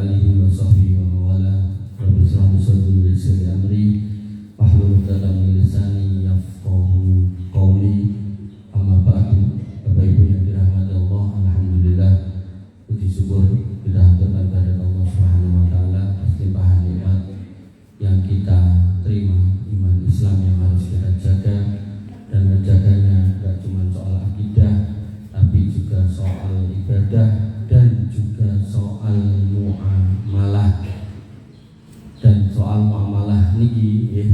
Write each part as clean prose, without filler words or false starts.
alihi wa sahbihi wa mawala. Rabbi shrah li sadri wa yassir li amri wahlul 'uqdatam min lisani yafqahu qawli. Amma ba'du. Bapak Ibu yang dirahmati Allah, alhamdulillah puji syukur kita haturkan kepada Allah Subhanahu wa taala atas limpahan nikmat yang kita terima, iman Islam yang harus kita jaga, dan menjaganya tidak cuma soal akidah tapi juga soal ibadah dan juga soal muamalah. Dan soal muamalah niki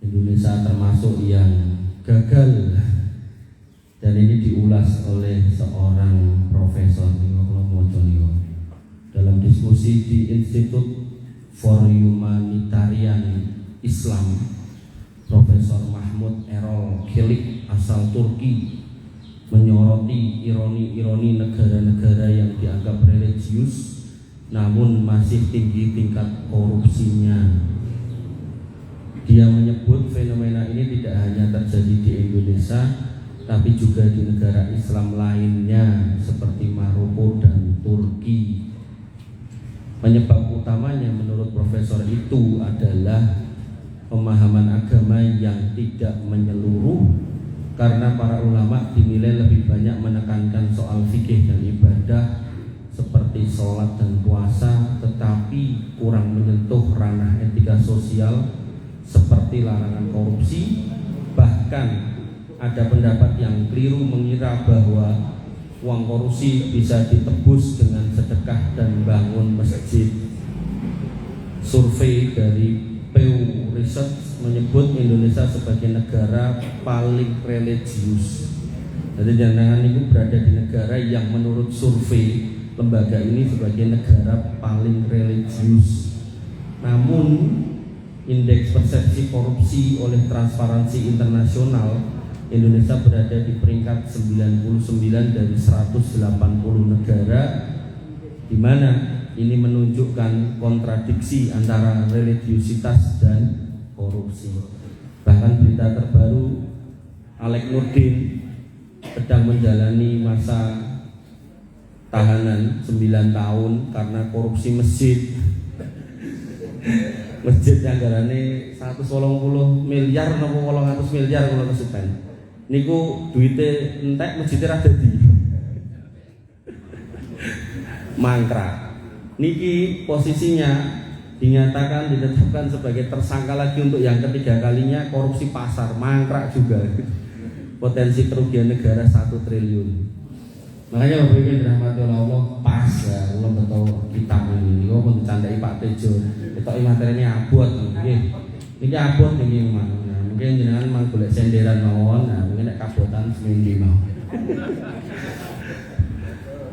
Indonesia termasuk yang gagal, dan ini diulas oleh seorang profesor dalam diskusi di Institute for Humanitarian Islam. Profesor Mahmud Erol Khelik asal Turki menyoroti ironi-ironi negara-negara yang dianggap religius namun masih tinggi tingkat korupsinya. Dia menyebut fenomena ini tidak hanya terjadi di Indonesia tapi juga di negara Islam lainnya seperti Maroko dan Turki. Penyebab utamanya menurut profesor itu adalah pemahaman agama yang tidak menyeluruh, karena para ulama dinilai lebih banyak menekankan soal fikih dan ibadah seperti sholat dan puasa, tetapi kurang menyentuh ranah etika sosial seperti larangan korupsi. Bahkan ada pendapat yang keliru mengira bahwa uang korupsi bisa ditebus dengan sedekah dan bangun masjid. Survei dari Pew Research menyebut Indonesia sebagai negara paling religius. Jadi jangan itu berada di negara yang menurut survei lembaga ini sebagai negara paling religius. Namun indeks persepsi korupsi oleh Transparansi Internasional, Indonesia berada di peringkat 99 dari 180 negara, di mana ini menunjukkan kontradiksi antara religiusitas dan korupsi. Bahkan berita terbaru, Alek Nurdin sedang menjalani masa tahanan 9 tahun karena korupsi masjid. Masjid yang anggarane 180 miliar nopo 800 miliar kalau kesupen. Niku duite entek masjidnya ra dadi. Mangkrak. Niki posisinya ditetapkan sebagai tersangka lagi untuk yang ketiga kalinya korupsi pasar, mangkrak juga. Potensi kerugian negara 1 triliun. Makanya Bapak Ibu dirahmati oleh Allah, pas ya kula betul kitab ini. Niku pun dicandai Pak Tejo. Ketok materi abot nggih. Niki abot niki mah. Mungkin jenengan mang golek senderan mawon, nah mungkin nek kabotan seminggu mau.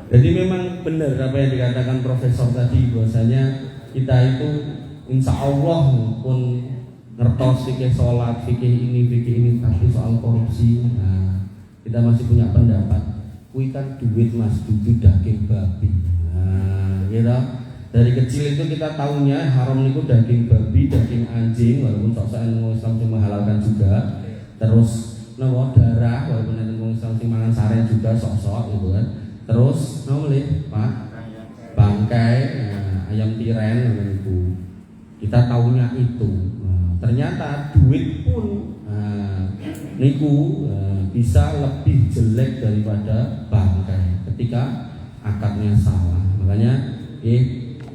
Jadi memang benar apa yang dikatakan profesor tadi, bahwasanya kita itu insya Allah pun ngertos fikih sholat, fikih ini, tapi soal korupsi, nah kita masih punya pendapat. Kui kan duit mas, dudu daging babi. Nah, gitu. Dari kecil itu kita tahunya haram itu daging babi, daging anjing, walaupun sok-sokan Islam cuma halalkan juga. Terus darah, walaupun nanti Islam cuma makan sare juga sok-sok gitu kan. Terus Pak, bangkai, ayam tiren itu. Kita tahunya itu. Ternyata duit pun niku bisa lebih jelek daripada bangkai ketika akadnya salah. Makanya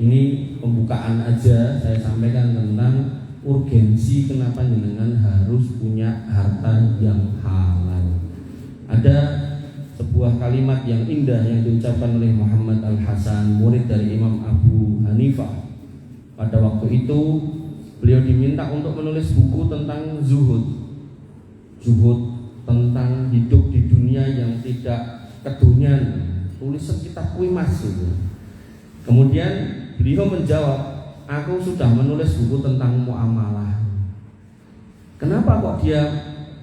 ini pembukaan aja saya sampaikan tentang urgensi kenapa jenengan harus punya harta yang halal. Ada sebuah kalimat yang indah yang diucapkan oleh Muhammad Al-Hasan, murid dari Imam Abu Hanifah. Pada waktu itu beliau diminta untuk menulis buku tentang zuhud tentang hidup di dunia yang tidak kedunian. Tulisan kitab kuimas gitu. Kemudian beliau menjawab, aku sudah menulis buku tentang muamalah. Kenapa kok dia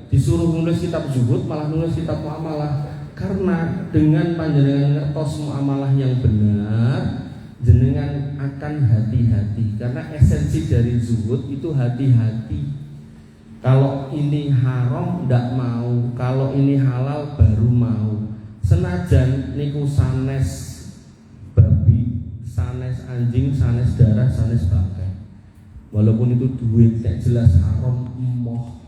disuruh nulis kitab zuhud malah nulis kitab muamalah? Karena dengan panjenengan ngertos muamalah yang benar, jenengan akan hati-hati. Karena esensi dari zuhud itu hati-hati. Kalau ini haram ndak mau, kalau ini halal baru mau. Senajan niku sanes babi, sanes sanes anjing, sanes darah, sanes bangkai. Walaupun itu duit, kayak jelas haram emoh.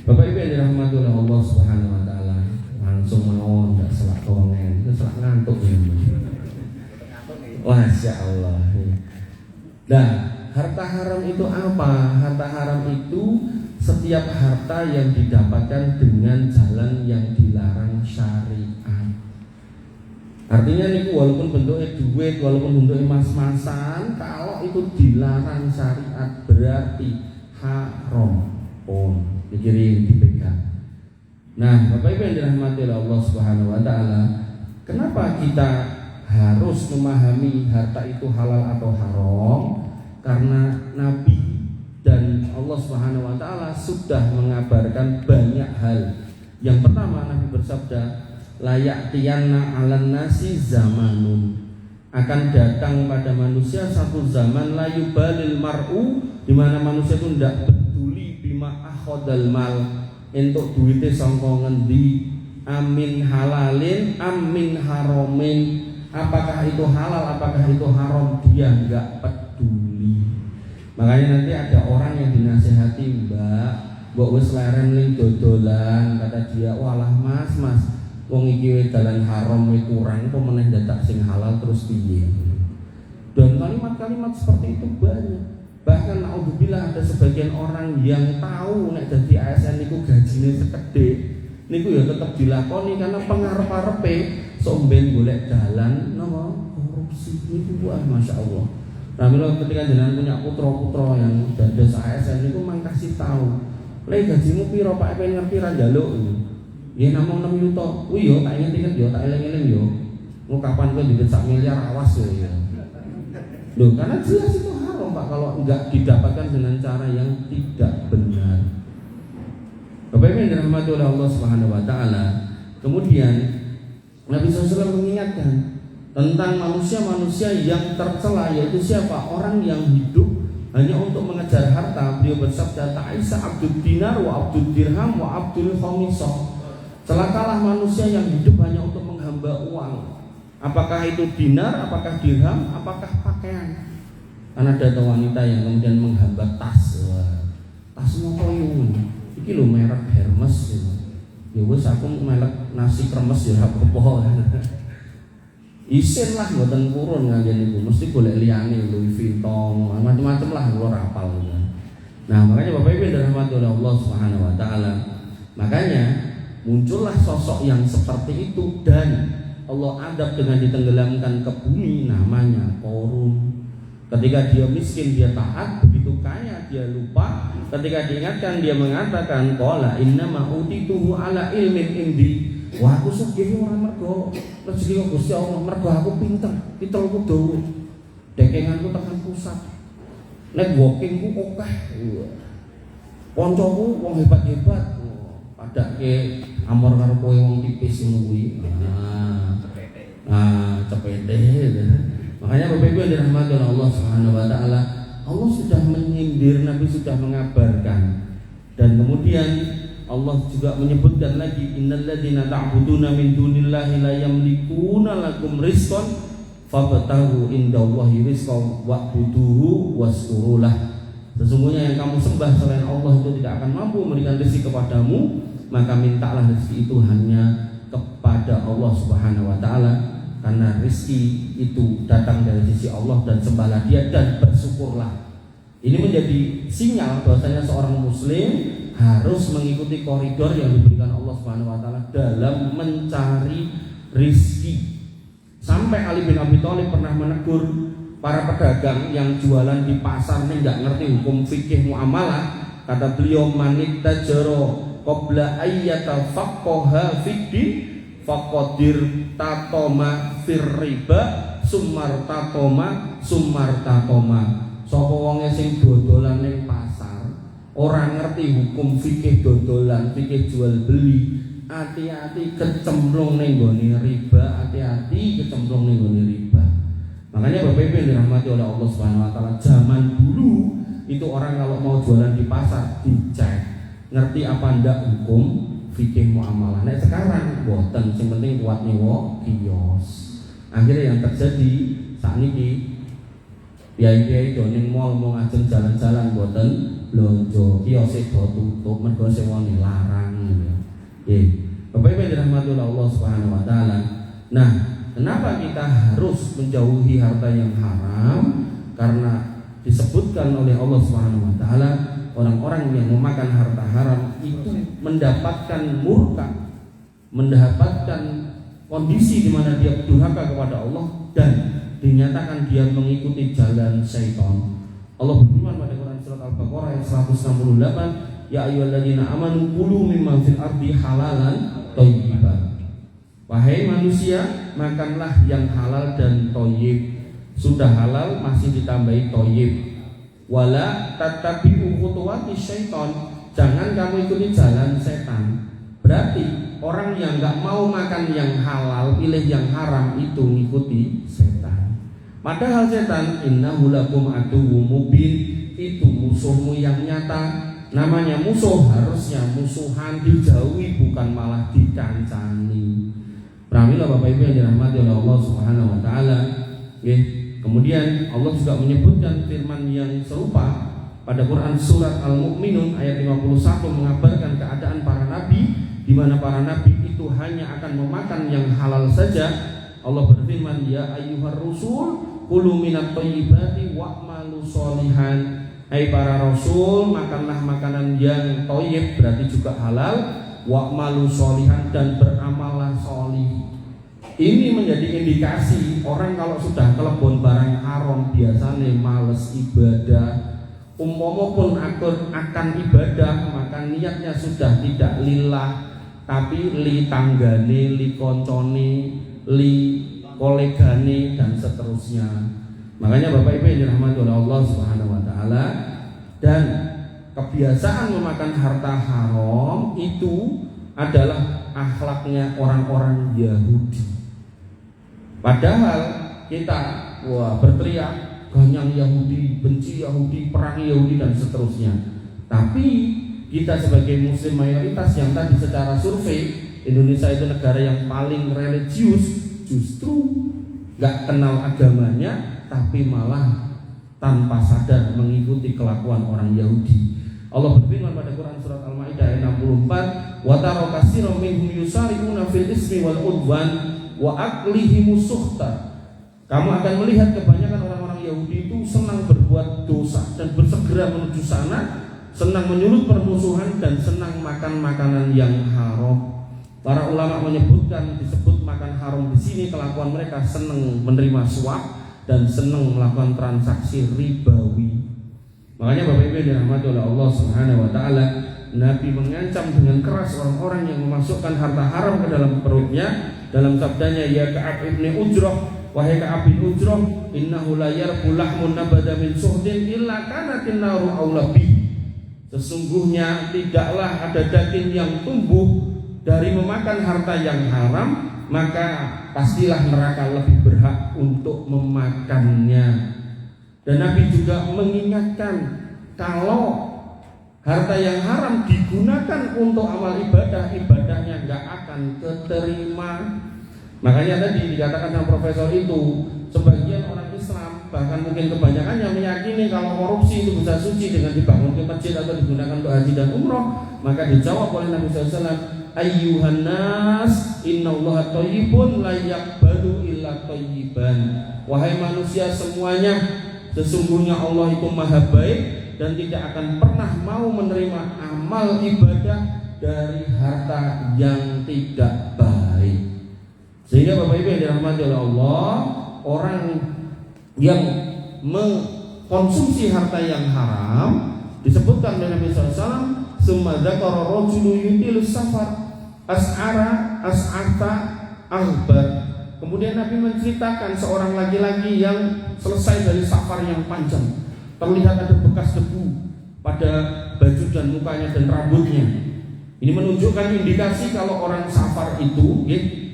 Bapak Ibu yang dirahmati oleh Allah Subhanahu wa taala, langsung mawon enggak selak kongen, itu selak ngantuk ya. Masya Allah. Nah, harta haram itu apa? Harta haram itu setiap harta yang didapatkan dengan jalan yang dilarang syariat. Artinya niku walaupun bentuknya duit, walaupun bentuknya mas-masan, kalau itu dilarang syariat berarti haram. Pikirin dipegang. Nah, Bapak Ibu yang dirahmati oleh Allah Subhanahu wa taala, kenapa kita harus memahami harta itu halal atau haram? Karena Nabi dan Allah Subhanahu wa taala sudah mengabarkan banyak hal. Yang pertama, Nabi bersabda, la ya'tiyanna 'alan nasi zamanun. Akan datang pada manusia satu zaman la yubalil mar'u, di mana manusia itu tidak peduli bima akhodal mal, entuk duite sangka ngendi, amin halalin amin haramin, apakah itu halal apakah itu haram, dia enggak peduli. Makanya nanti ada orang yang dinasihati, mbak wis leren ning dodolan, kata dia, walah mas wong iki dalan haram wis kurang apa meneh dadak sing halal terus piye. Dan kalimat-kalimat seperti itu banyak. Bahkan naudzubillah ada sebagian orang yang tahu nek dadi ASN niku gajine sekedhik, niku ya tetep dilakoni karena pengarep-arepe sok ben golek dalan napa korupsi niku. Wah, Masya Allah. Nah, mila ketika jenengan punya putra-putra yang dados ASN niku mang kasih tahu, "Le gajimu piro Pak, pengen ngerti ra njaluk." Ya namung 6 juta. Kuwi yo tak inget-inget yo, tak eling-eling yo. Engko kapan kowe duit 1 miliar awas yo ya. Loh, karena jelas itu haram Pak kalau enggak didapatkan dengan cara yang tidak benar. Bapak Ibu yang dirahmati oleh Allah Subhanahu wa taala, kemudian Nabi SAW mengingatkan tentang manusia-manusia yang tercela, yaitu siapa? Orang yang hidup hanya untuk mengejar harta. Beliau bersabda, ta'isa abdul dinar wa abdul dirham wa abdul khamisah. Celakalah manusia yang hidup hanya untuk menghamba uang. Apakah itu dinar, apakah dirham, apakah pakaian. Karena ada wanita yang kemudian menghamba tas. Tas motoyung. Iki lho merek Hermes gitu. Ya wis aku merek nasi kremes ya apa-apa. Isin lah mboten purun nganggen niku. Mesti golek liyane Louis Vuitton, macam-macam lah kula rapal gitu. Nah, makanya Bapak Ibu dirahmati oleh Allah Subhanahu wa taala. Makanya muncullah sosok yang seperti itu dan Allah adab dengan ditenggelamkan ke bumi, namanya Qarun. Ketika dia miskin dia taat, begitu kaya dia lupa. Ketika diingatkan dia mengatakan qala innama utituhu ala ilmin indi. Wah, aku sugih ora mergo rezeki kok Gusti Allah, mergo aku pinter, pitelku dawa. Dekenganku tekan pusat. Networkingku akeh. Koncoku wong hebat-hebat. Padake amor karo kowe wong tipis ngono kuwi. Cepete. Makanya Bapak Ibu yang dirahmati oleh Allah Subhanahu wa taala, Allah sudah menyindir, Nabi sudah mengabarkan. Dan kemudian Allah juga menyebutkan lagi, innalladzina ta'buduna min dunillahi la yamlikuna lakum rizqan fabtaghu indallahi rizqan wa'buduhu waskurulah. Sesungguhnya yang kamu sembah selain Allah itu tidak akan mampu memberikan rezeki kepadamu, maka mintalah rezeki itu hanya kepada Allah Subhanahu wa taala, karena rezeki itu datang dari sisi Allah, dan sembahlah Dia dan bersyukurlah. Ini menjadi sinyal bahwasanya seorang muslim harus mengikuti koridor yang diberikan Allah Subhanahu wa taala dalam mencari rezeki. Sampai Ali bin Abi Thalib pernah menegur para pedagang yang jualan di pasar ini enggak ngerti hukum fikih muamalah. Kata beliau, manit tajaro qabla ayyata faqaha fiddin faqadir tatoma firriba sumar tatoma. Sapa wonge sing dodolan ning pasar ora ngerti hukum fikih dodolan, fikih jual beli, hati-hati kecemplung ning gone riba, hati-hati kecemplung ning gone riba. Makanya Bapak Ibu yang dirahmati oleh Allah Subhanahu wa taala, zaman dulu itu orang kalau mau jualan di pasar dicek ngerti apa ndak hukum fikih muamalah. Nek sekarang boten, sing penting kuat nyewa kios. Akhirnya yang terjadi saat ini kiai-kiai do ning mall mau ngajeng jalan-jalan mboten blonjo, kiosé do tutup mergo sewone larang gitu. Nggih. Bapak Ibu dirahmati Allah Subhanahu wa taala. Nah, kenapa kita harus menjauhi harta yang haram? Karena disebutkan oleh Allah Subhanahu wa taala, orang-orang yang memakan harta haram itu mendapatkan murka, mendapatkan kondisi di mana dia durhaka kepada Allah dan dinyatakan dia mengikuti jalan syaitan. Allah berfirman pada Quran surat Al-Baqarah ayat 168, ya ayyuhalladzina amanu kulu mimma fil ardi halalan thayyiban. Wahai manusia, makanlah yang halal dan thayyib. Sudah halal masih ditambahi thayyib. Wala tattabi'u khutuwati syaitan. Jangan kamu ikuti jalan setan. Berarti orang yang enggak mau makan yang halal, pilih yang haram, itu mengikuti setan. Padahal setan innahu lakum aduwwum mubin, itu musuhmu yang nyata. Namanya musuh harusnya musuhan, dijauhi bukan malah dikancani. Pramila Bapak Ibu yang dirahmati oleh Allah Subhanahu wa taala. Kemudian Allah juga menyebutkan firman yang serupa pada Quran surat Al-Mu'minun ayat 51 mengabarkan keadaan para nabi, di mana para nabi itu hanya akan memakan yang halal saja. Allah berfirman, ya ayyuhar rusul kulu minat thayyibati wa'malu sholihan. Hai para rasul, makanlah makanan yang thayyib, berarti juga halal, wa'malu sholihan, dan beramallah sholih. Ini menjadi indikasi orang kalau sudah kelebon barang haram biasanya males ibadah. Umpama pun akan ibadah, maka niatnya sudah tidak lillah, tapi li tanggane, li koncone, li kolegane, dan seterusnya. Makanya Bapak Ibu yang dirahmati oleh Allah Subhanahu wa taala, dan kebiasaan memakan harta haram itu adalah akhlaknya orang-orang Yahudi. Padahal kita berteriak ganyang Yahudi, benci Yahudi, perangi Yahudi, dan seterusnya. Tapi kita sebagai muslim mayoritas yang tadi secara survei Indonesia itu negara yang paling religius, justru gak kenal agamanya, tapi malah tanpa sadar mengikuti kelakuan orang Yahudi. Allah berfirman pada Quran surat Al-Maidah ayat 64, wa tara katsiran minhum yusari'una fil ismi wal udwan wa aklihimu suhta. Kamu akan melihat kebanyakan orang-orang Yahudi itu senang berbuat dosa dan bersegera menuju sana, senang menyulut permusuhan, dan senang makan makanan yang haram. Para ulama menyebutkan, disebut makan haram di sini kelakuan mereka senang menerima suap dan senang melakukan transaksi ribawi. Makanya Bapak Ibu yang dirahmati oleh Allah Subhanahu wa taala, Nabi mengancam dengan keras orang-orang yang memasukkan harta haram ke dalam perutnya. Dalam sabdanya, ya Ka'ab ibn Ujrah, wahai Ka'ab bin Ujrah, innahu la yarbu lahmun nabada min suhdin illa kanatin naru aula bih. Sesungguhnya tidaklah ada daging yang tumbuh dari memakan harta yang haram, maka pastilah neraka lebih berhak untuk memakannya. Dan Nabi juga mengingatkan, kalau harta yang haram digunakan untuk amal ibadah, ibadahnya nggak akan keterima. Makanya tadi dikatakan sama profesor itu, sebagian orang Islam, bahkan mungkin kebanyakannya meyakini kalau korupsi itu bisa suci dengan dibangun ke masjid atau digunakan untuk haji dan umroh. Maka dijawab oleh Nabi SAW, ayyuhan nas innallaha thayyibun la yaqbalu illa thayyiban. Wahai manusia semuanya, sesungguhnya Allah itu maha baik dan tidak akan pernah mau menerima amal ibadah dari harta yang tidak baik. Sehingga Bapak Ibu yang dirahmati oleh Allah, orang yang mengkonsumsi harta yang haram disebutkan oleh Nabi SAW, summa dzakara rajulu yutil safar as'ara as'ata aghbar. Kemudian Nabi menceritakan seorang laki-laki yang selesai dari safar yang panjang, terlihat ada bekas debu pada baju dan mukanya dan rambutnya. Ini menunjukkan indikasi kalau orang safar itu,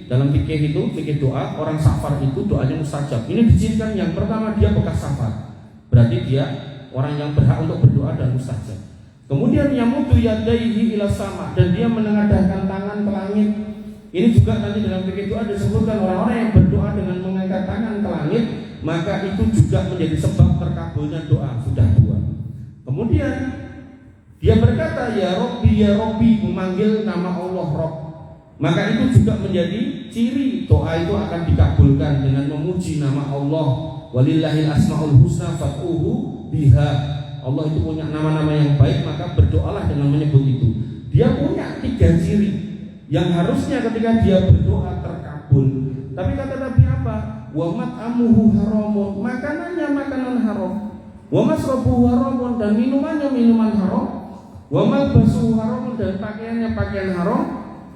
dalam fikih itu, fikih doa, orang safar itu doanya mustajab. Ini dicirikan yang pertama, dia bekas safar, berarti dia orang yang berhak untuk berdoa dan mustajab. Kemudian yamudu yadaihi ila sama, dan dia menengadahkan tangan ke langit. Ini juga nanti dalam fikih doa disebutkan orang-orang yang berdoa dengan mengangkat tangan ke langit, maka itu juga menjadi sebab terkabulnya doa. Sudah dua. Kemudian dia berkata ya Robbi, memanggil nama Allah Rob. Maka itu juga menjadi ciri doa itu akan dikabulkan dengan memuji nama Allah. Walillahil asmaul husna fad'uhu biha. Allah itu punya nama-nama yang baik, maka berdoalah dengan menyebut itu. Dia punya 3 ciri yang harusnya ketika dia berdoa terkabul. Tapi kata Nabi apa? Wa mat'amuhu haramun, makanannya makanan haram. Wa masrabuhu haramun, dan minumannya minuman haram. Wa malbasuhu haramun, dan pakaiannya pakaian haram.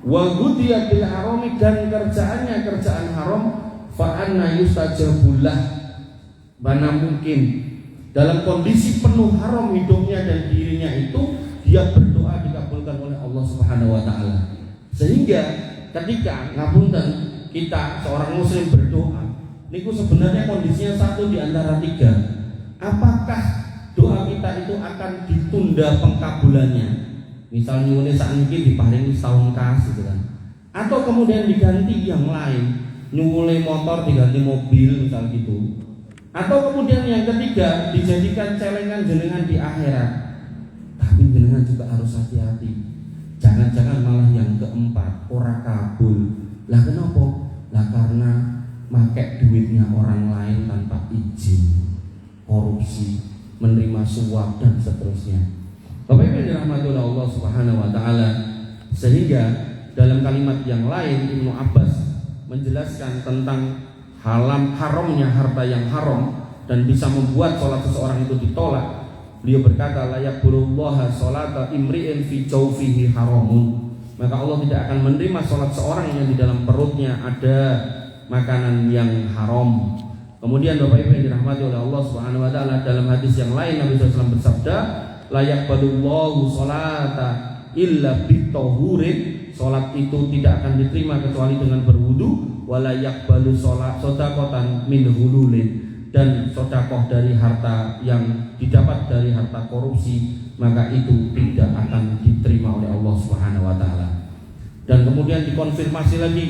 Wa ghudhiya bil harami, dan kerjaannya kerjaan haram. Fa anna yustajabullah, mana mungkin dalam kondisi penuh haram hidupnya dan dirinya itu dia berdoa dikabulkan oleh Allah Subhanahu wa taala. Sehingga ketika ngapunten kita seorang muslim berdoa, niku sebenarnya kondisinya satu di antara 3. Apakah doa kita itu akan ditunda pengkabulannya? Misalnya nyuwune sakniki diparingi setahun gitu kan. Atau kemudian diganti yang lain, nyuwune motor diganti mobil misal gitu. Atau kemudian yang ketiga dijadikan celengan jenengan di akhirat. Tapi jenengan juga harus hati-hati. Jangan-jangan malah yang keempat ora kabul. Lah kenapa? Lah karena make duitnya orang lain tanpa izin, korupsi, menerima suap dan seterusnya. Bapak Ibu yang dirahmati oleh Allah Subhanahu wa taala. Sehingga dalam kalimat yang lain Ibnu Abbas menjelaskan tentang haramnya harta yang haram dan bisa membuat sholat seseorang itu ditolak. Beliau berkata, la yaqbalullaha sholata imri'in fi jawfihi haramun. Maka Allah tidak akan menerima sholat seorang yang di dalam perutnya ada makanan yang haram. Kemudian Bapak Ibu yang dirahmati oleh Allah Subhanahu wa taala, dalam hadis yang lain Nabi SAW bersabda, la yaqbalullahu sholata illa bitahurin. Sholat itu tidak akan diterima kecuali dengan berwudu. Wala yaqbalu sholat sodakotan min hululin, dan sodakoh dari harta yang didapat dari harta korupsi, maka itu tidak akan diterima oleh Allah Subhanahu wa taala. Dan kemudian dikonfirmasi lagi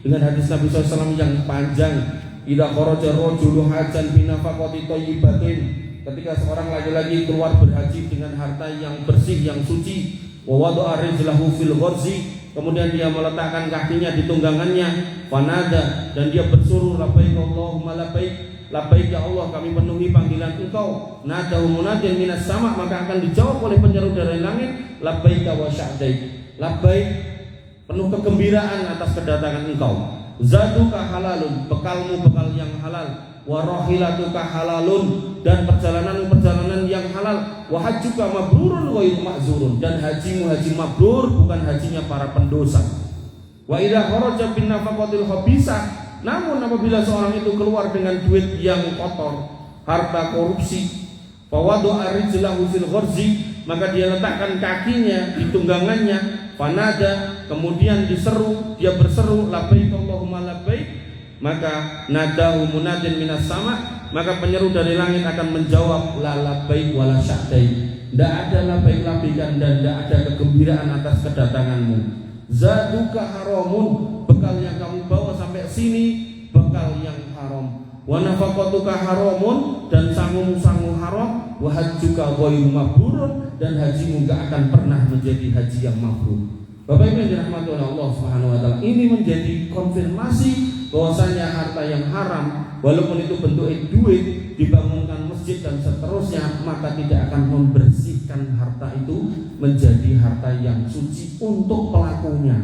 dengan hadis Nabi SAW yang panjang, idza kharaja rajulu hajan bi nafaqati thayyibatin, ketika seorang laki-laki keluar berhaji dengan harta yang bersih, yang suci, wa wada'a rijlahu fil gharzi, kemudian dia meletakkan kakinya di tunggangannya, fanada, dan dia bersuruh labbaik Allahumma labbaik, labbaik ya Allah, kami penuhi panggilan Engkau. Nadahu munadin minas sama, maka akan dijawab oleh penyeru dari langit, labbaik wa sya'daik, labbaik, penuh kegembiraan atas kedatangan Engkau. Zaduka halalun, bekalmu bekal yang halal. Wa rahilatuka halalun, dan perjalanan yang halal. Wa hajjuka mabrurun wa ma'zurun, dan hajimu haji mabrur, bukan hajinya para pendosa. Wa idza kharaja bin nafaqatil khabisah, namun apabila seorang itu keluar dengan duit yang kotor, harta korupsi, fa wada'a rijlahu fil gharzi, maka dia letakkan kakinya di tunggangannya, fanada, kemudian diseru, dia berseru labbaik Allahumma labbaik, maka nadahu munadin minas sama, maka penyeru dari langit akan menjawab la labbaik wala sya'daik, tidak ada labbaik-labbaikan dan tidak ada kegembiraan atas kedatanganmu. Zaduka haramun, bekal yang kamu bawa sampai sini bekal yang haram. Wa nafaqatuka haramun, dan sangu-sangu haram. Wa hajjuka ghairu mabrurun, dan hajimu gak akan pernah menjadi haji yang mabrur. Bapak Ibu yang dirahmati oleh Allah Subhanahu wa taala, ini menjadi konfirmasi bahwasanya harta yang haram, walaupun itu bentuknya duit, dibangunkan masjid dan seterusnya, maka tidak akan membersihkan harta itu menjadi harta yang suci untuk pelakunya.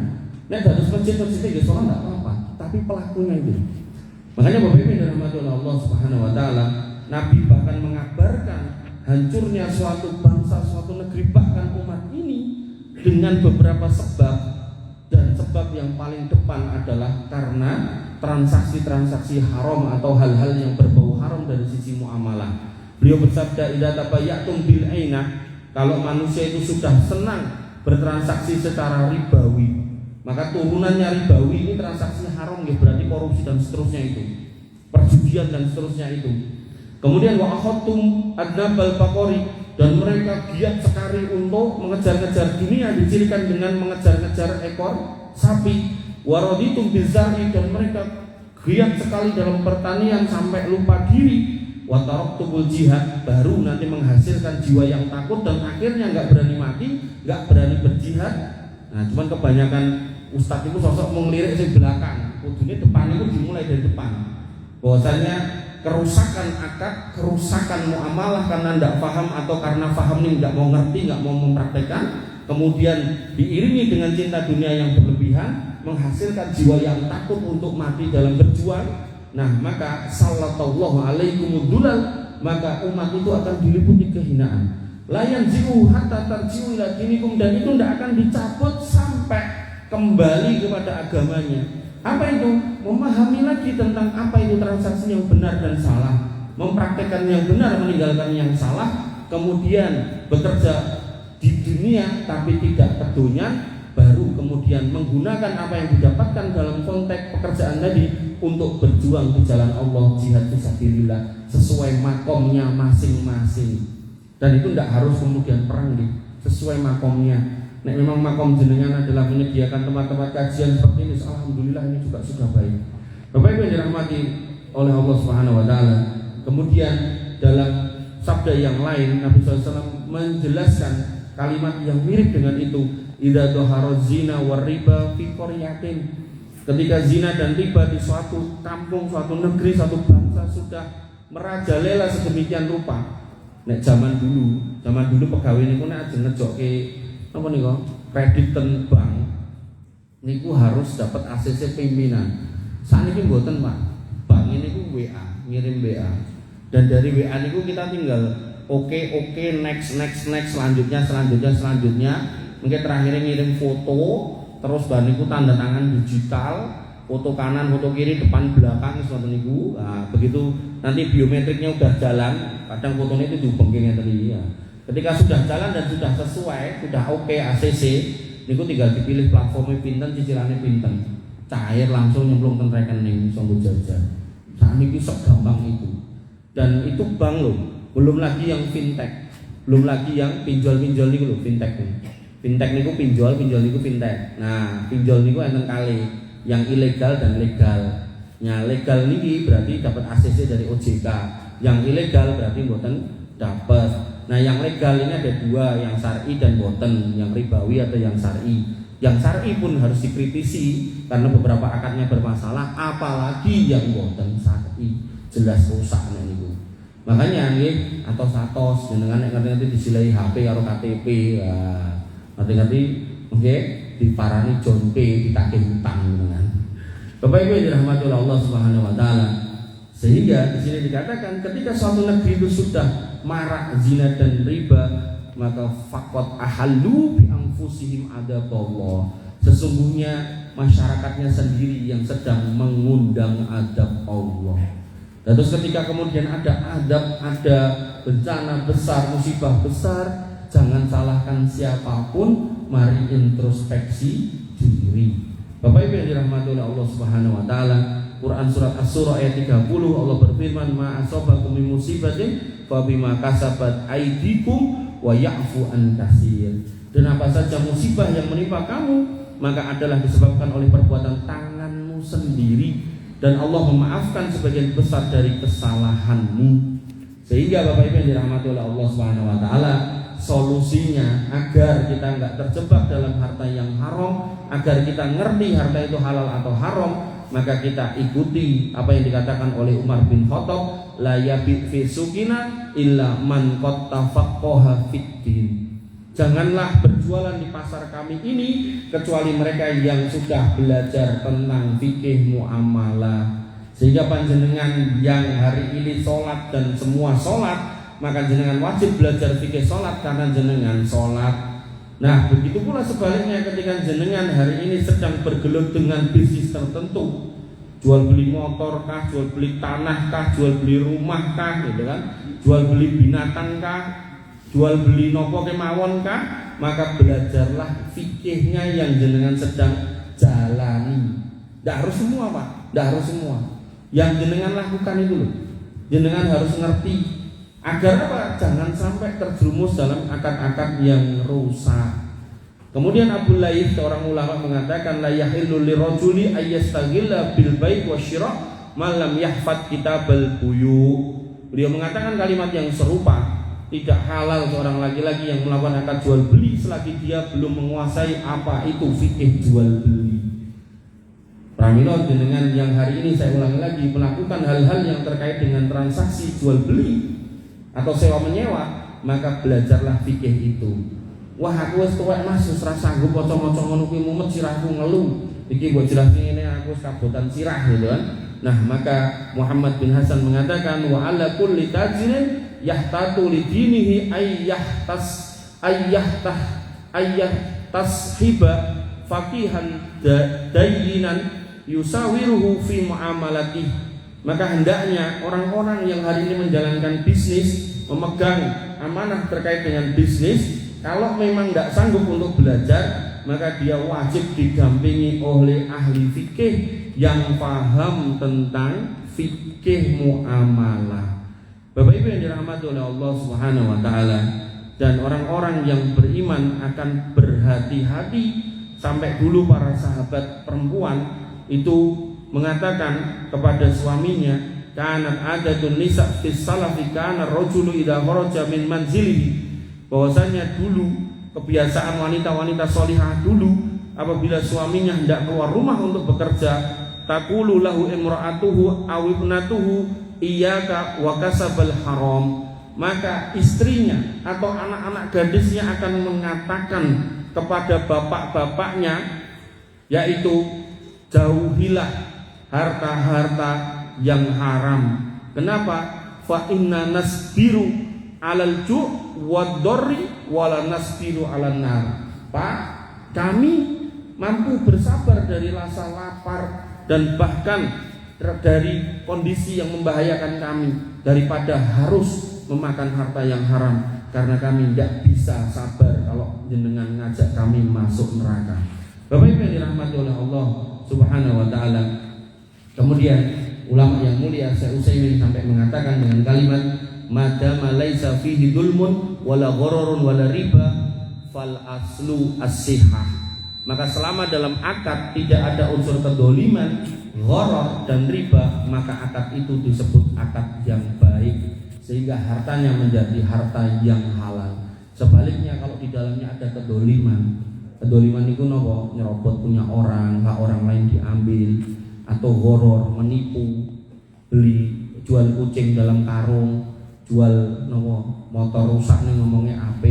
Nek dados masjid-masjid iki sholat enggak apa-apa, tapi pelakunya itu. Makanya Bapak Ibu yang dirahmati oleh Allah Subhanahu wa taala, Nabi bahkan mengabarkan hancurnya suatu bangsa, suatu negeri, bahkan umat ini dengan beberapa sebab, dan sebab yang paling depan adalah karena transaksi-transaksi haram atau hal-hal yang berbau haram dari sisi muamalah. Beliau bersabda, idza tabayyatum bil ainah, kalau manusia itu sudah senang bertransaksi secara ribawi, maka turunannya ribawi ini transaksi haram, ya berarti korupsi dan seterusnya itu, perjudian dan seterusnya itu. Kemudian wa akhadtum adnabal baqari, dan mereka giat sekali untuk mengejar-ngejar dunia, dicirikan dengan mengejar-ngejar ekor sapi. waraditum bizar'i, dan mereka giat sekali dalam pertanian sampai lupa diri, wa taraktubul jihad, baru nanti menghasilkan jiwa yang takut dan akhirnya nggak berani mati, nggak berani berjihad. Nah, cuman kebanyakan ustadz itu sosok mengelirik di belakang, kudunya depan itu dimulai dari depan. Bahwasanya kerusakan akad, kerusakan muamalah karena tidak paham atau karena paham ini nggak mau ngerti, nggak mau mempraktekkan, kemudian diiringi dengan cinta dunia yang berlebihan, menghasilkan jiwa yang takut untuk mati dalam berjuang. Nah, maka sallallahu alaikumussalam, maka umat itu akan diliputi kehinaan. Layan zi'u hatta tarji'u ila dinikum, dan itu tidak akan dicabut sampai kembali kepada agamanya. Apa itu? Memahami lagi tentang apa itu transaksi yang benar dan salah, mempraktekkan yang benar, meninggalkan yang salah, kemudian bekerja di dunia tapi tidak kedonyan, baru kemudian menggunakan apa yang didapatkan dalam konteks pekerjaan tadi untuk berjuang di jalan Allah, jihad fisabilillah sesuai makomnya masing-masing. Dan itu tidak harus kemudian perang nih, sesuai makomnya. Nek memang makom jenengan adalah menyediakan tempat-tempat kajian seperti ini, alhamdulillah ini juga sudah baik. Bapak Ibu yang dirahmati oleh Allah Subhanahu wa taala. Kemudian dalam sabda yang lain Nabi SAW menjelaskan kalimat yang mirip dengan itu, idza dhahara zina war riba fi qaryatin. Ketika zina dan riba di suatu kampung, suatu negeri, suatu bangsa sudah merajalela sedemikian rupa. Nek zaman dulu pegawai niku nek ajeng ngejokke apa niku kredit ten bank niku harus dapat ACC pimpinan. Sakniki mboten, Pak. Bank niku WA, ngirim WA. Dan dari WA niku kita tinggal oke, next, selanjutnya. Mungkin terakhirnya ngirim foto, terus bar niku tanda tangan digital, foto kanan, foto kiri, depan, belakang, seperti niku. Nah, begitu nanti biometriknya udah jalan, kadang fotonya itu dihubungin tadi ya. Ketika sudah jalan dan sudah sesuai, sudah oke ACC, niku tinggal dipilih platformnya pinten, cicilannya pinten, cair langsung nyemplung ke rekening sanggo jajan. Saat ini segampang itu. Dan itu bank loh, belum lagi yang fintech, belum lagi yang pinjol niku loh, fintech nih. Fintech niku pinjol niku fintech. Nah, pinjol niku enten kali yang ilegal dan legal. Nah, legal niki berarti dapat ACC dari OJK. Yang ilegal berarti mboten dapat. Nah, yang legal ini ada dua, yang syar'i dan mboten, yang ribawi atau yang syar'i. Yang syar'i pun harus dikritisi karena beberapa akadnya bermasalah, apalagi yang mboten syar'i, jelas rusak niku. Makanya nggih atos jenengan nek ngerti disilai HP karo KTP, ngerti nggih diparani jonpe, ditagih utang jenengan. Bapak Ibu yang dirahmati oleh Allah Subhanahu wa taala. Sehingga di sini dikatakan ketika suatu negeri itu sudah marak zina dan riba, maka faqat ahallu bi anfusihim adzaballah. Sesungguhnya masyarakatnya sendiri yang sedang mengundang adab Allah. Dan terus ketika kemudian ada adab, ada bencana besar, musibah besar, jangan salahkan siapapun, mari introspeksi diri. Bapak Ibu yang dirahmati oleh Allah Subhanahu wa taala, Quran surat Asy-Syura ayat 30 Allah berfirman, ma asabakum min musibatin fa bima kasabat aydikum wa ya'fu an katsir. Dan apa saja musibah yang menimpa kamu, maka adalah disebabkan oleh perbuatan tanganmu sendiri, dan Allah memaafkan sebagian besar dari kesalahanmu. Sehingga Bapak Ibu yang dirahmati oleh Allah Subhanahu wa taala, solusinya agar kita enggak terjebak dalam harta yang haram, agar kita ngerti harta itu halal atau haram, maka kita ikuti apa yang dikatakan oleh Umar bin Khattab, la yabi fi suqina illa man qad tafaqqaha fid-din. Janganlah berjualan di pasar kami ini kecuali mereka yang sudah belajar tentang fikih muamalah. Sehingga panjenengan yang hari ini sholat dan semua sholat, maka jenengan wajib belajar fikih sholat karena jenengan sholat. Nah, begitu pula sebaliknya ketika jenengan hari ini sedang bergelut dengan bisnis tertentu, jual beli motor kah, jual beli tanah kah, jual beli rumah kah, gitu kan, jual beli binatang kah, jual beli nopo kemawon kah, maka belajarlah fikihnya yang jenengan sedang jalani. Tidak harus semua, Pak, tidak harus semua. Yang jenengan lakukan itu loh, jenengan harus ngerti agar apa? Jangan sampai terjerumus dalam akad-akad yang rusak. Kemudian Abu Laith, seorang ulama, mengatakan la yahillu lirajuli ayyastaghilla bil bai' wasyira' ma lam yahfad kitabal buyu. Beliau mengatakan kalimat yang serupa, tidak halal seorang laki-laki yang melakukan akad jual beli selagi dia belum menguasai apa itu fikih jual beli. Pramila dengan yang hari ini saya ulangi lagi, melakukan hal-hal yang terkait dengan transaksi jual beli atau sewa menyewa, maka belajarlah fikih itu. Wah, aku wis tuwek Mas, wis ora sanggup maca-maca ngono kuwi mumet sirahku ngeluh. Iki mbok jelasne ngene aku wis kabotan sirah gitu kan. Nah, maka Muhammad bin Hasan mengatakan wa ala kulli tajirin yahtatu li dinihi tashiba faqihan dayyinan yusawiruhu fi muamalati. Maka hendaknya orang-orang yang hari ini menjalankan bisnis, memegang amanah terkait dengan bisnis, kalau memang tidak sanggup untuk belajar, maka dia wajib didampingi oleh ahli fikih yang paham tentang fikih muamalah. Bapak Ibu yang dirahmati oleh Allah Subhanahu wa taala, dan orang-orang yang beriman akan berhati-hati. Sampai dulu para sahabat perempuan itu mengatakan kepada suaminya, kanat adatun nisa fis salafi kana rajulu idza kharaja min manzilihi, bahwasanya dulu kebiasaan wanita-wanita solihah dulu apabila suaminya hendak keluar rumah untuk bekerja, taqulu lahu imra'atuhu aw ibnatuhu iyyaka wa kasabal haram, maka istrinya atau anak-anak gadisnya akan mengatakan kepada bapak-bapaknya, yaitu jauhilah harta-harta yang haram. Kenapa? Fa inna nasbiru alal ju' wadorri wala nasbiru alan nar. Pak, kami mampu bersabar dari rasa lapar dan bahkan dari kondisi yang membahayakan kami daripada harus memakan harta yang haram, karena kami tidak bisa sabar kalau jenengan ngajak kami masuk neraka. Bapak Ibu yang dirahmati oleh Allah Subhanahu wa taala. Kemudian ulama yang mulia Syekh Utsaimin sampai mengatakan dengan kalimat madama laisa fihi dzulmun wala ghararun wala riba fal aslu as-sihah. Maka selama dalam akad tidak ada unsur kedoliman, gharar dan riba, maka akad itu disebut akad yang baik, sehingga hartanya menjadi harta yang halal. Sebaliknya kalau di dalamnya ada kedoliman itu nopo, nyerobot punya orang, hak orang lain diambil, atau gharar, menipu, beli jual kucing dalam karung, jual nopo motor rusak nih ngomongnya AP,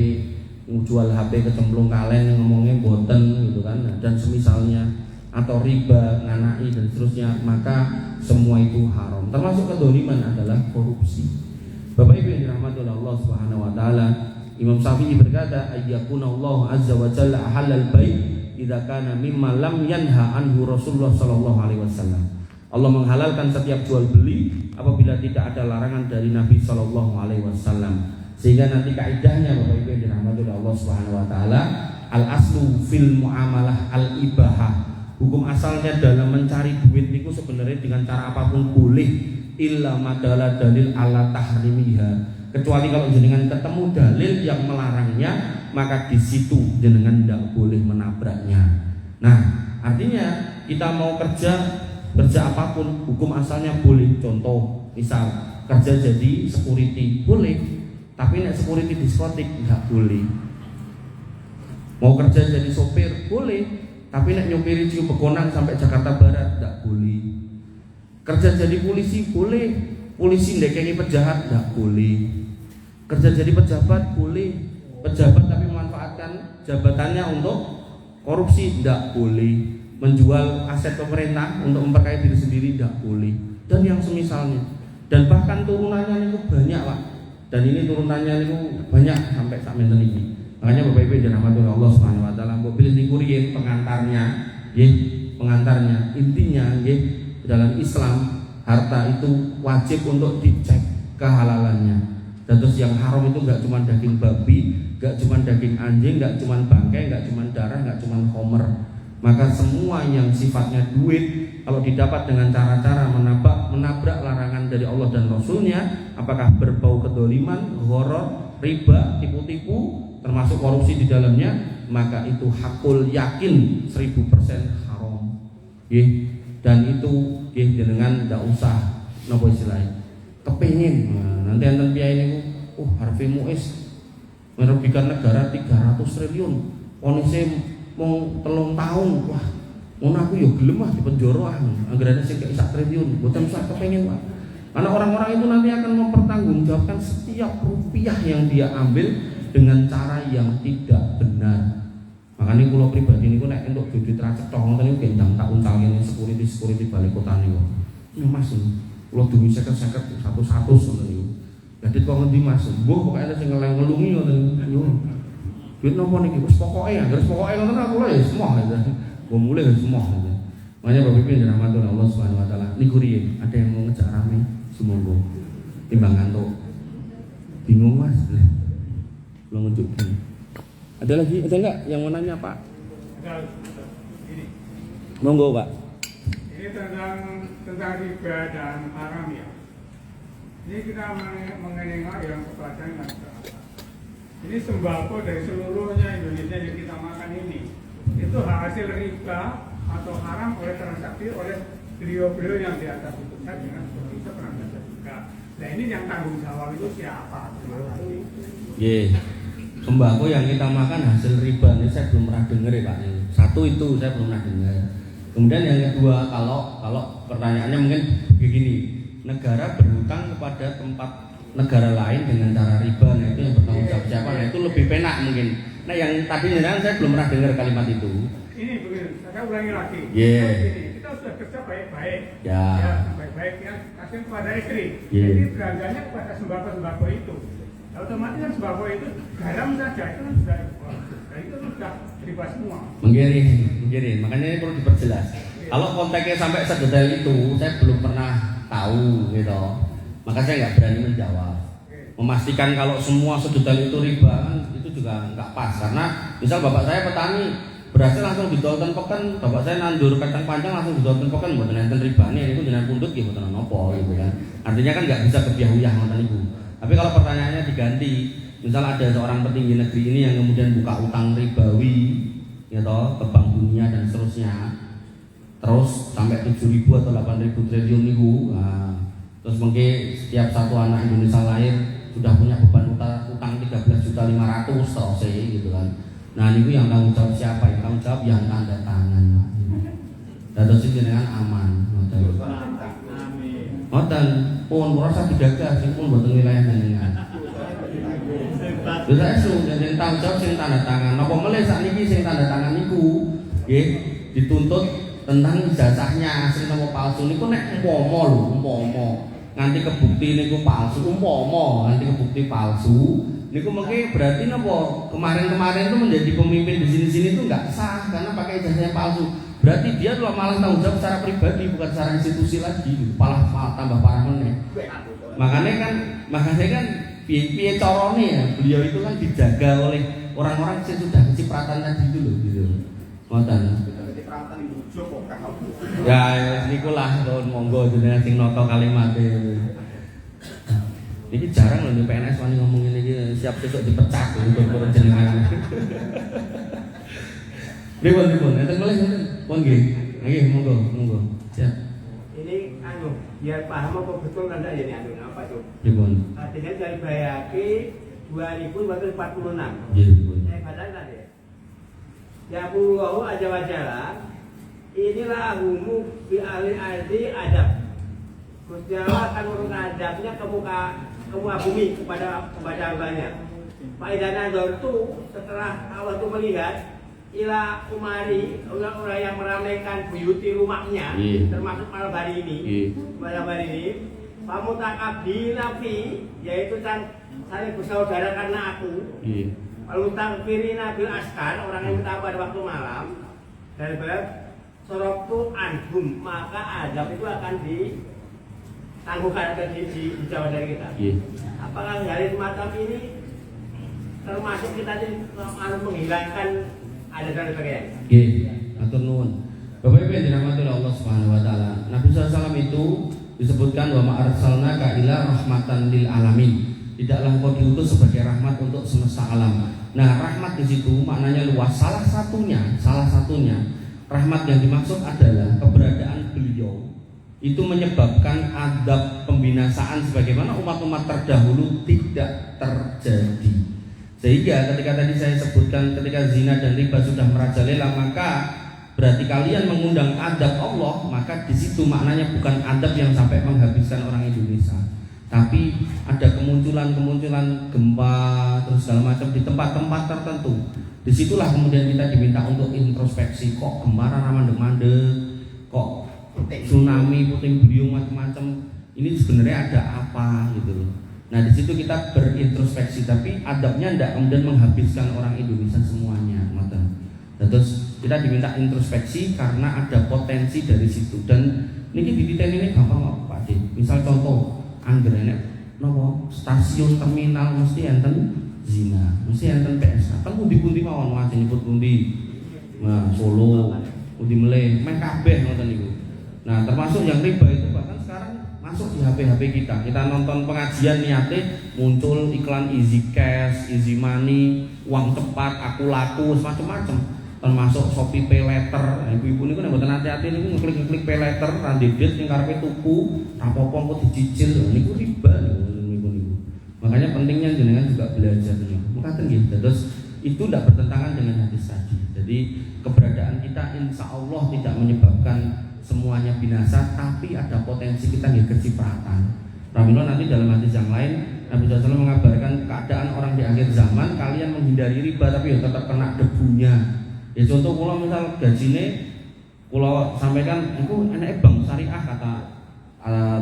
jual HP kecemplung kalen nih ngomongnya boten gitu kan, dan semisalnya, atau riba, nganai dan seterusnya, maka semua itu haram. Termasuk kedoliman adalah korupsi. Bapak Ibu yang dirahmati oleh Allah Subhanahu wa taala, Imam Syafi'i berkata, ayyakuna Allah azza wa jalla halal bai' idza kana mimma lam yanha anhu Rasulullah sallallahu alaihi wasallam. Allah menghalalkan setiap jual beli apabila tidak ada larangan dari Nabi sallallahu alaihi wasallam. Sehingga nanti kaidahnya Bapak Ibu yang dirahmati oleh Allah Subhanahu wa taala, al aslu fil muamalah al ibahah. Hukum asalnya dalam mencari duit itu sebenarnya dengan cara apapun boleh, illa madala dalil ala tahrimiha, kecuali kalau jenengan ketemu dalil yang melarangnya, maka di situ jenengan tidak boleh menabraknya. Nah, artinya kita mau kerja apapun, hukum asalnya boleh. Contoh, misal kerja jadi security boleh, tapi nek security diskotik nggak boleh. Mau kerja jadi sopir boleh, tapi nek nyopiri Cium Begonang sampai Jakarta Barat nggak boleh. Kerja jadi polisi boleh, polisi ndekengi penjahat nggak boleh. Kerja jadi pejabat boleh, pejabat tapi memanfaatkan jabatannya untuk korupsi tidak boleh. Menjual aset pemerintah untuk memperkaya diri sendiri tidak boleh, dan yang semisalnya. Dan bahkan turunannya itu banyak Pak, dan ini turunannya itu banyak sampai sakmenten ini. Makanya Bapak Ibu yang dirahmati oleh Allah Subhanahu wa taala, mobil niku riyen pengantarnya, nggih, pengantarnya. Intinya nggih, dalam Islam harta itu wajib untuk dicek kehalalannya. Dan terus yang haram itu nggak cuma daging babi, nggak cuma daging anjing, nggak cuma bangkai, nggak cuma darah, nggak cuma homer. Maka semua yang sifatnya duit, kalau didapat dengan cara-cara menabrak larangan dari Allah dan Rasulnya, apakah berbau kedoliman, gharar, riba, tipu-tipu, termasuk korupsi di dalamnya, maka itu hakul yakin 1000% haram. Nggih, dan itu nggih jenengan ndak usah napa istilahnya kepengin. Nah, nanti enten piye niku, Harvey Muiz merugikan negara 300 triliun. Ponise mung 3 tahun. Wah, ngono aku yo gelem ah dipenjara ah. Anggarane sing kek 1 triliun, mboten usah kepengin, Pak. Karena orang-orang itu nanti akan mempertanggungjawabkan setiap rupiah yang dia ambil dengan cara yang tidak benar. Makanya kalau pribadi ini nek entuk duit racet tong ngoten niku gendang tak untal ngene security balik kota niku. Ini Mas, kalau duit 50-50 100 ngoten niku. Jadi kok ngendi Mas? Mbah pokoke ana sing ngelungi ngoten niku. Duit napa niki? Wis pokoke ya, terus pokoke ngoten aku lho ya semua gitu. Gua mulai semua gitu. Makanya Bapak Ibu yang dirahmati oleh Allah Subhanahu wa taala, niku riyen ada yang mau ngejak rame sumonggo. Timbangan tuh. Bingung Mas. Belum nunjukin. Ada lagi? Ada enggak yang mau nanya Pak? Ada. Ini. Monggo Pak. Ini tentang riba dan haram ya. Ini kita mengenai yang kepada masyarakat. Ini sembako dari seluruhnya Indonesia yang kita makan ini, itu hasil riba atau haram oleh transaksi oleh beliau-beliau yang di atas itu. Saya dengan itu pernah baca juga. Nah ini yang tanggung jawab itu siapa? Sembako yang kita makan hasil riba ini saya belum pernah dengar ya Pak. Satu itu saya belum pernah dengar. Kemudian yang kedua, kalau pertanyaannya mungkin begini, negara berhutang kepada tempat negara lain dengan cara riba, nah itu yang bertanggung jawab siapa? Nah itu lebih penak mungkin. Nah yang tadi saya belum pernah dengar kalimat itu. Ini begini, saya ulangi lagi. Kita sudah kerja baik-baik. Ya baik-baik ya, kasih kepada istri. Jadi belanjanya kepada sembako itu. Otomatis kan sembako itu garam saja itu kan sudah nah, itu sudah riba semua. Menggiring. Makanya ini perlu diperjelas. Kalau konteksnya sampai sedetail itu, saya belum pernah tahu gitu. Maka saya nggak berani menjawab. Memastikan kalau semua sedetail itu riba kan itu juga nggak pas. Karena misal bapak saya petani, berasnya langsung didolten peken, bapak saya nandur kacang panjang langsung didolten peken, buat nenten ribanya itu dengan pundut gitu, buat nopo gitu kan. Artinya kan nggak bisa kebiahuyah nonton ibu. Tapi kalau pertanyaannya diganti, misal ada seorang petinggi negeri ini yang kemudian buka utang ribawi, gitu, ke Bank Dunia dan seterusnya, terus sampai 7.000 atau 8.000 triliun itu, nah, terus mungkin setiap satu anak Indonesia lahir sudah punya beban utang 13.500.000 terus gitu kan. Nah ini yang tanggung jawab siapa? Yang tanggung jawab yang tanda tangan. Dan terus ini dengan aman. Ngoten pun rasa digagas sing pun mboten wilayah jenengan. Lha saestu jeneng tanggung jawab sing tanda tangan. Napa melih sakniki sing tanda tangan niku nggih dituntut tentang ijazahnya asli napa palsu niku nek umpama nganti kebukti niku palsu, nganti kebukti palsu niku mungkin berarti napa kemarin-kemarin itu menjadi pemimpin di sini-sini itu enggak sah karena pakai ijazah yang palsu. Berarti dia malah tanggung jawab secara pribadi bukan secara institusi lagi, malah tambah parah meneh. Makanya kan piye carane ya beliau itu kan dijaga oleh orang-orang yang sudah kecipratan tadi itu loh gitu. Ngoten. Ya niku lah monggo jenengan sing nata kalimate. Iki jarang lho di PNS wani ngomong ngene iki siap sesuk dipecat untuk jenengan. Ribon, enten boleh enten. Pun nggih. Nggih, monggo. Siap. Ini biar paham apa betul kan ya ini apa itu? Ribon. Artinya dari Bayaki 2046. Nggih, ribon. Saya katakan ya. Ya Allahu azza wa jalla inilah humu bi ahli ardi adab. Gusti Allah akan menurunkan adabnya ke muka bumi kepada hambanya. Faidana itu setelah Allah itu melihat ila umari orang-orang yang meramaikan buyuti rumahnya, termasuk malam hari ini, pamutakabina fi, yaitu saling bersaudara karena aku, lalu tangfirina bil askar, orang yang minta pada waktu malam, dan soroktu anhum, maka azab itu akan ditangguhkan atau dijawab dari kita. Apakah dari semacam ini termasuk kita harus menghilangkan ada dan sebagainya. Nggih, matur nuwun. Bapak Ibu yang dirahmati oleh Allah Subhanahu wa taala. Nabi SAW itu disebutkan wa ma arsalnaka illa rahmatan lil alamin. tidaklah engkau diutus sebagai rahmat untuk semesta alam. Nah, rahmat di situ maknanya luas. Salah satunya rahmat yang dimaksud adalah keberadaan beliau itu menyebabkan adab pembinasaan sebagaimana umat-umat terdahulu tidak terjadi. Sehingga ketika tadi saya sebutkan ketika zina dan riba sudah merajalela, maka berarti kalian mengundang adab Allah, maka di situ maknanya bukan adab yang sampai menghabiskan orang Indonesia, tapi ada kemunculan gempa terus segala macam di tempat-tempat tertentu. Disitulah kemudian kita diminta untuk introspeksi, kok gempa ramandeg-mandeg, kok tsunami, puting beliung macam-macam. Ini sebenarnya ada apa gitu loh. Nah di situ kita berintrospeksi, tapi adabnya tidak kemudian menghabiskan orang Indonesia semuanya, terus kita diminta introspeksi karena ada potensi dari situ. Dan ini di titik ini gampang kok Pak D. Misal contoh anggarannya nopo stasiun terminal mesti enten zina, mesti enten PSK. Kan pundi-pundi mawon wajib nyebut pundi. Nah, Solo, pundi meleh, meh kabeh ngoten niku. Nah, termasuk yang riba itu bahkan sekarang masuk di HP kita. Kita nonton pengajian niate muncul iklan easy cash, easy money, uang cepat, aku laku, macam-macam. Termasuk Shopee Pay Later. Ibu-ibu niku nek mboten hati-hati niku ngeklik Pay Later randedit sing karepe tuku, apa-apa kok dicicil. Niku riba niku. Makanya pentingnya jenengan juga belajar niku. Mekaten nggih. Terus itu tidak bertentangan dengan hadis tadi. Jadi keberadaan kita insya Allah tidak menyebabkan semuanya binasa, tapi ada potensi kita nggih kecipratan. Pramila nanti dalam hadis yang lain Nabi SAW mengabarkan keadaan orang di akhir zaman, kalian menghindari riba tapi ya tetap kena debunya. Ya contoh kalau misal gajine kalau sampaikan itu enak bank syariah kata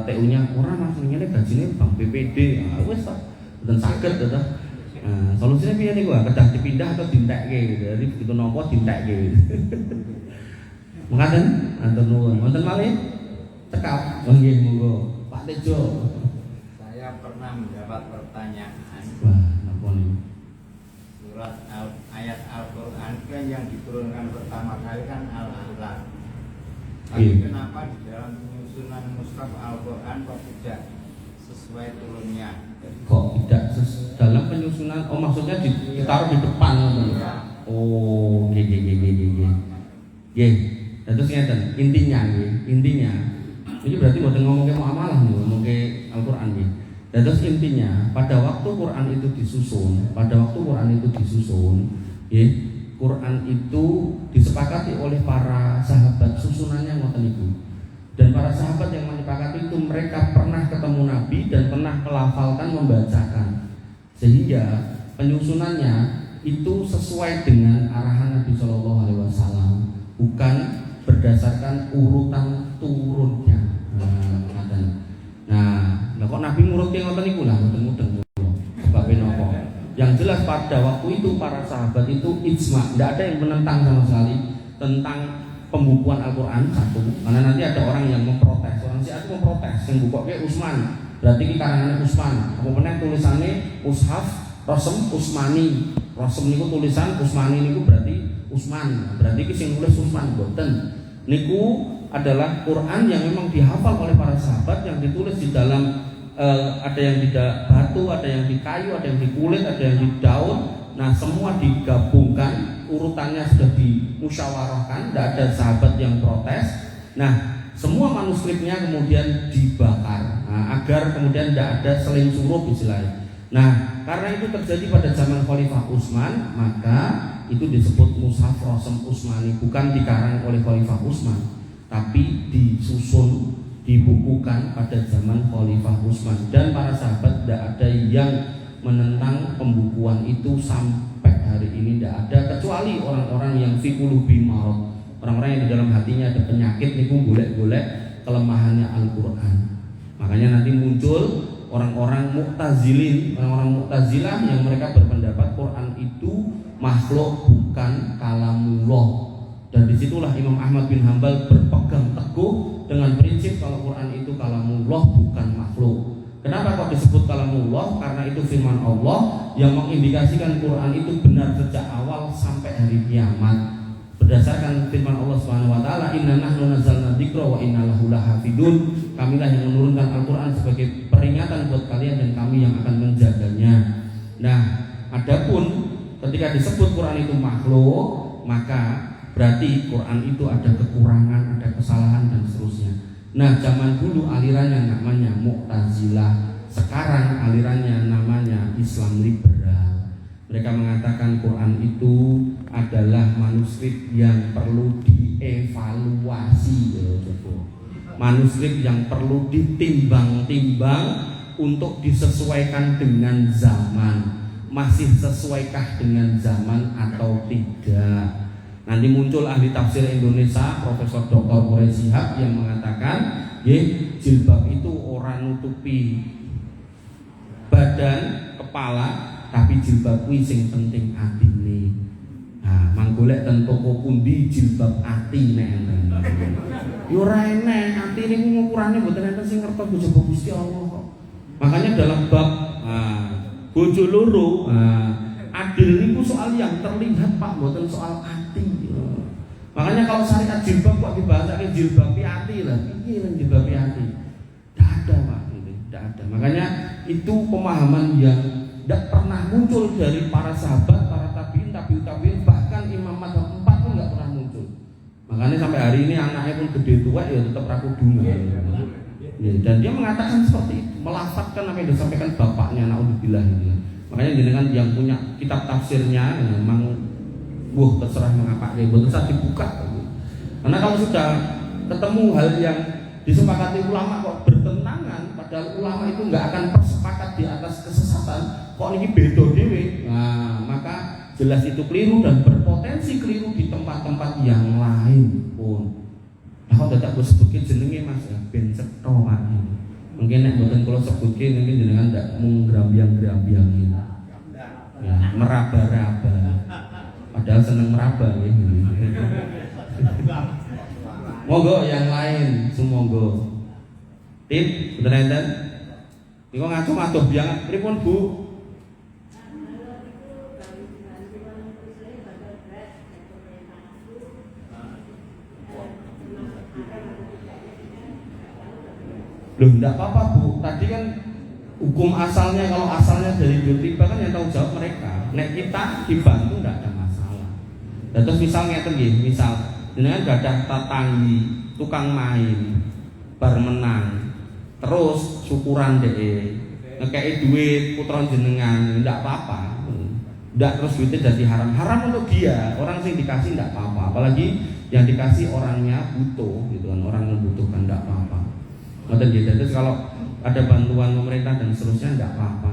TU-nya orang masih ngene gajine bank BPD. Wes tak dan sakit gitu. Nah, solusinya piye niku? Kedah dipindah atau dintekke gitu. Jadi begitu nampa dintekke gitu. Mekaten anten nuwun. Wonten malih cekap. Oh nggih monggo. Pak Tejo. Saya pernah mendapat pertanyaan. Wah, napa niku? Surat ayat Al-Qur'an kan yang diturunkan pertama kali kan Al-Alaq. Tapi kenapa di dalam penyusunan mushaf Al-Qur'an kok tidak sesuai turunnya? Kok tidak dalam penyusunan? Oh maksudnya ditaruh di depan. Ya. Oh, nggih. Terus ngeten, intinya ini berarti mboten ngomongke muamalah nih, ngomongke Al-Qur'an nggih. Terus intinya pada waktu Quran itu disusun, nggih, Quran itu disepakati oleh para sahabat susunannya ngoten niku. Dan para sahabat yang menyepakati itu mereka pernah ketemu Nabi dan pernah melafalkan, membacakan. Sehingga penyusunannya itu sesuai dengan arahan Nabi Shallallahu Alaihi Wasallam, bukan berdasarkan urutan turunnya. Nah, kok Nabi ngurutke ngoten niku lah, mudeng-mudeng. Sebabnya nopo? Yang jelas pada waktu itu para sahabat itu ijma, tidak ada yang menentang sama sekali tentang pembukuan Al-Quran satu. Karena nanti ada orang yang memprotes, orang Syiah itu memprotes, yang bukunya Utsman, berarti ini karangannya Utsman. Apa meneh tulisannya Mushaf Rasem Utsmani. Rasem niku tulisan, Utsmani niku berarti Utsman. Berarti iki sing nulis Utsman boten. Niku adalah Quran yang memang dihafal oleh para sahabat, yang ditulis di dalam ada yang di batu, ada yang di kayu, ada yang di kulit, ada yang di daun. Nah semua digabungkan, urutannya sudah dimusyawarahkan, tidak ada sahabat yang protes. Nah semua manuskripnya kemudian dibakar, agar kemudian tidak ada seling suruh istilahnya. Nah karena itu terjadi pada zaman Khalifah Utsman, maka itu disebut Mushaf Rasem Utsmani, bukan dikarang oleh Khalifah Utsman, tapi disusun, dibukukan pada zaman Khalifah Utsman. Dan para sahabat tidak ada yang menentang pembukuan itu sampai hari ini, tidak ada, kecuali orang-orang yang fi qulubi marad, orang-orang yang di dalam hatinya ada penyakit niku golek-golek kelemahannya Al-Qur'an. Makanya nanti muncul orang-orang Mu'tazilin, orang-orang Mu'tazilah yang mereka berpendapat Quran itu makhluk, bukan kalamullah. Dan disitulah Imam Ahmad bin Hanbal berpegang teguh dengan prinsip kalau Quran itu kalamullah, bukan makhluk. Kenapa kok disebut kalamullah? Karena itu firman Allah yang mengindikasikan Quran itu benar sejak awal sampai hari kiamat. Berdasarkan firman Allah Subhanahu wa taala, "Inna nahnu nazzalna dzikra wa inna lahu lahafidun." Kamilah yang menurunkan Al-Qur'an sebagai peringatan buat kalian dan kami yang akan menjaga menjaganya. Nah, adapun ketika disebut Quran itu makhluk, maka berarti Quran itu ada kekurangan, ada kesalahan dan seterusnya. Nah, zaman dulu alirannya namanya Mu'tazilah, sekarang alirannya namanya Islam liberal. Mereka mengatakan Quran itu adalah manuskrip yang perlu dievaluasi, manuskrip yang perlu ditimbang-timbang untuk disesuaikan dengan zaman. Masih sesuaikah dengan zaman atau tidak? Nanti muncul ahli tafsir Indonesia Profesor Dr. Quraish Shihab yang mengatakan, jilbab itu orang nutupi badan, kepala, tapi jilbab kuwi sing penting atine. Nah, manggolek ten toko pundi jilbab ati nek enten. Yo ora enek, atine ku ukurane mboten enten sing ngertos bojo Gusti Allah kok. Makanya dalam bab bojo loro, adil niku soal yang terlihat Pak, mboten soal ati. Makanya kalau syariat jilbab kok dibahasake jilbab ati lah, piye nang jilbab ati? Tidak ada Pak, tidak ada. Makanya itu pemahaman yang tidak pernah muncul dari para sahabat, para tabiin, bahkan Imam Madzhab 4 pun nggak pernah muncul. Makanya sampai hari ini anaknya pun gede tua ya tetap ragu dunga. Ya, dan dia mengatakan seperti itu, melafadzkan apa yang disampaikan bapaknya, naudzubillah gitu. Makanya jenengan yang punya kitab tafsirnya memang terserah mengapa ya, terserah dibuka. Karena kalau sudah ketemu hal yang disepakati ulama kok bertentangan, padahal ulama itu nggak akan bersepakat di atas kesesatan, kok ini beda dewe. Nah, maka jelas itu keliru dan berpotensi keliru di tempat-tempat yang lain pun. Nah, tidak gue sebutkan jenenge Mas ya, ben cetha Pak. Mungkin nek mboten kula sebutke mungkin jenengan ndak mung grambiang-grambiang ya, meraba-raba. Padahal seneng meraba ya. Monggo yang lain sumangga. Tip, bener enten? Niku ngaco-ngaco biang pripun Bu? Loh, enggak apa-apa Bu. Tadi kan hukum asalnya, kalau asalnya dari riba kan yang tahu jawab mereka. Nek kita dibantu enggak ada masalah. Nah, terus misalnya misal dengan gadah tatanggi tukang main bar menang terus syukuran deh ngekei duit putra jenengan enggak apa-apa. Enggak terus duitnya jadi haram untuk dia. Orang sing dikasih enggak apa-apa. Apalagi yang dikasih orangnya butuh gitu kan, orang membutuhkan enggak apa-apa. Terus kalau ada bantuan pemerintah dan seterusnya enggak apa-apa.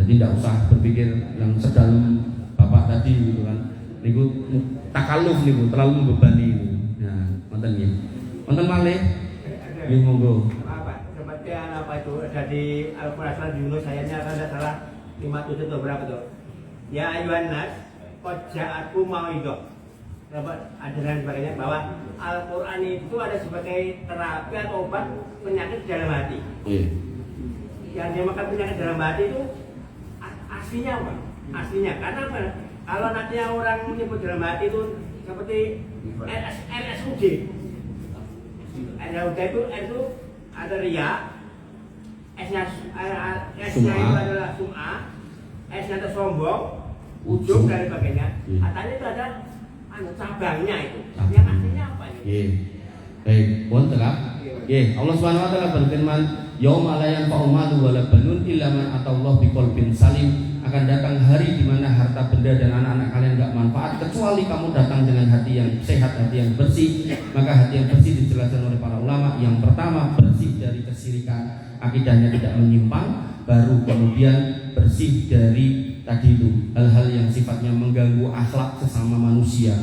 Jadi enggak usah berpikir yang sedalam Bapak tadi gitu kan. Niku takaluf niku terlalu membebani niku. Nah, wonten nggih. Wonten malih. Nggih monggo. Seperti apa itu ada di Al-Qur'an Yunus ayatnya kalau tidak salah 57 atau berapa tuh? Ya ayuhan nas qad ja'akum mau'izah. Ada dan sebagainya bahwa Al-Quran itu ada sebagai terapi atau obat penyakit dalam hati. Yang dimakan penyakit dalam hati itu aslinya apa? Aslinya karena apa? Kalau nantinya orang menyebut dalam hati itu seperti RSUD. RSUD itu ada ria, S-nya itu adalah sum'ah, S-nya itu sombong, ujung dan sebagainya. Katanya itu ada cabangnya itu. Yang aslinya apa ini? Baik, pun tetap. Allah Subhanahu wa taala berfirman, "Yauma la yanfa'u malun wala banun illa man atallaha biqalbin salim." Akan datang hari di mana harta benda dan anak-anak kalian enggak manfaat kecuali kamu datang dengan hati yang sehat, hati yang bersih. Maka hati yang bersih dijelaskan oleh para ulama. Yang pertama, bersih dari kesyirikan, akidahnya tidak menyimpang, baru kemudian bersih dari tadi itu hal-hal yang sifatnya mengganggu akhlak sesama manusia.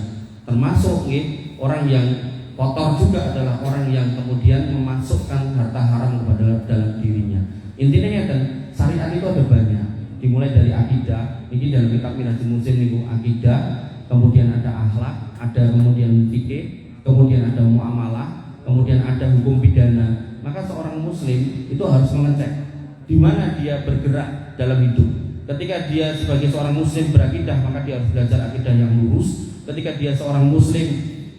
Termasuk orang yang kotor juga adalah orang yang kemudian memasukkan harta haram kepada dalam dirinya. Intinya ya kan, syariat itu ada banyak. Dimulai dari akidah, ini dalam kitab Minhajul Muslim itu akidah, kemudian ada akhlak, ada kemudian fikih, kemudian ada muamalah, kemudian ada hukum pidana. Maka seorang muslim itu harus mengecek di mana dia bergerak dalam hidup. Ketika dia sebagai seorang muslim berakidah, maka dia harus belajar akidah yang lurus. Ketika dia seorang muslim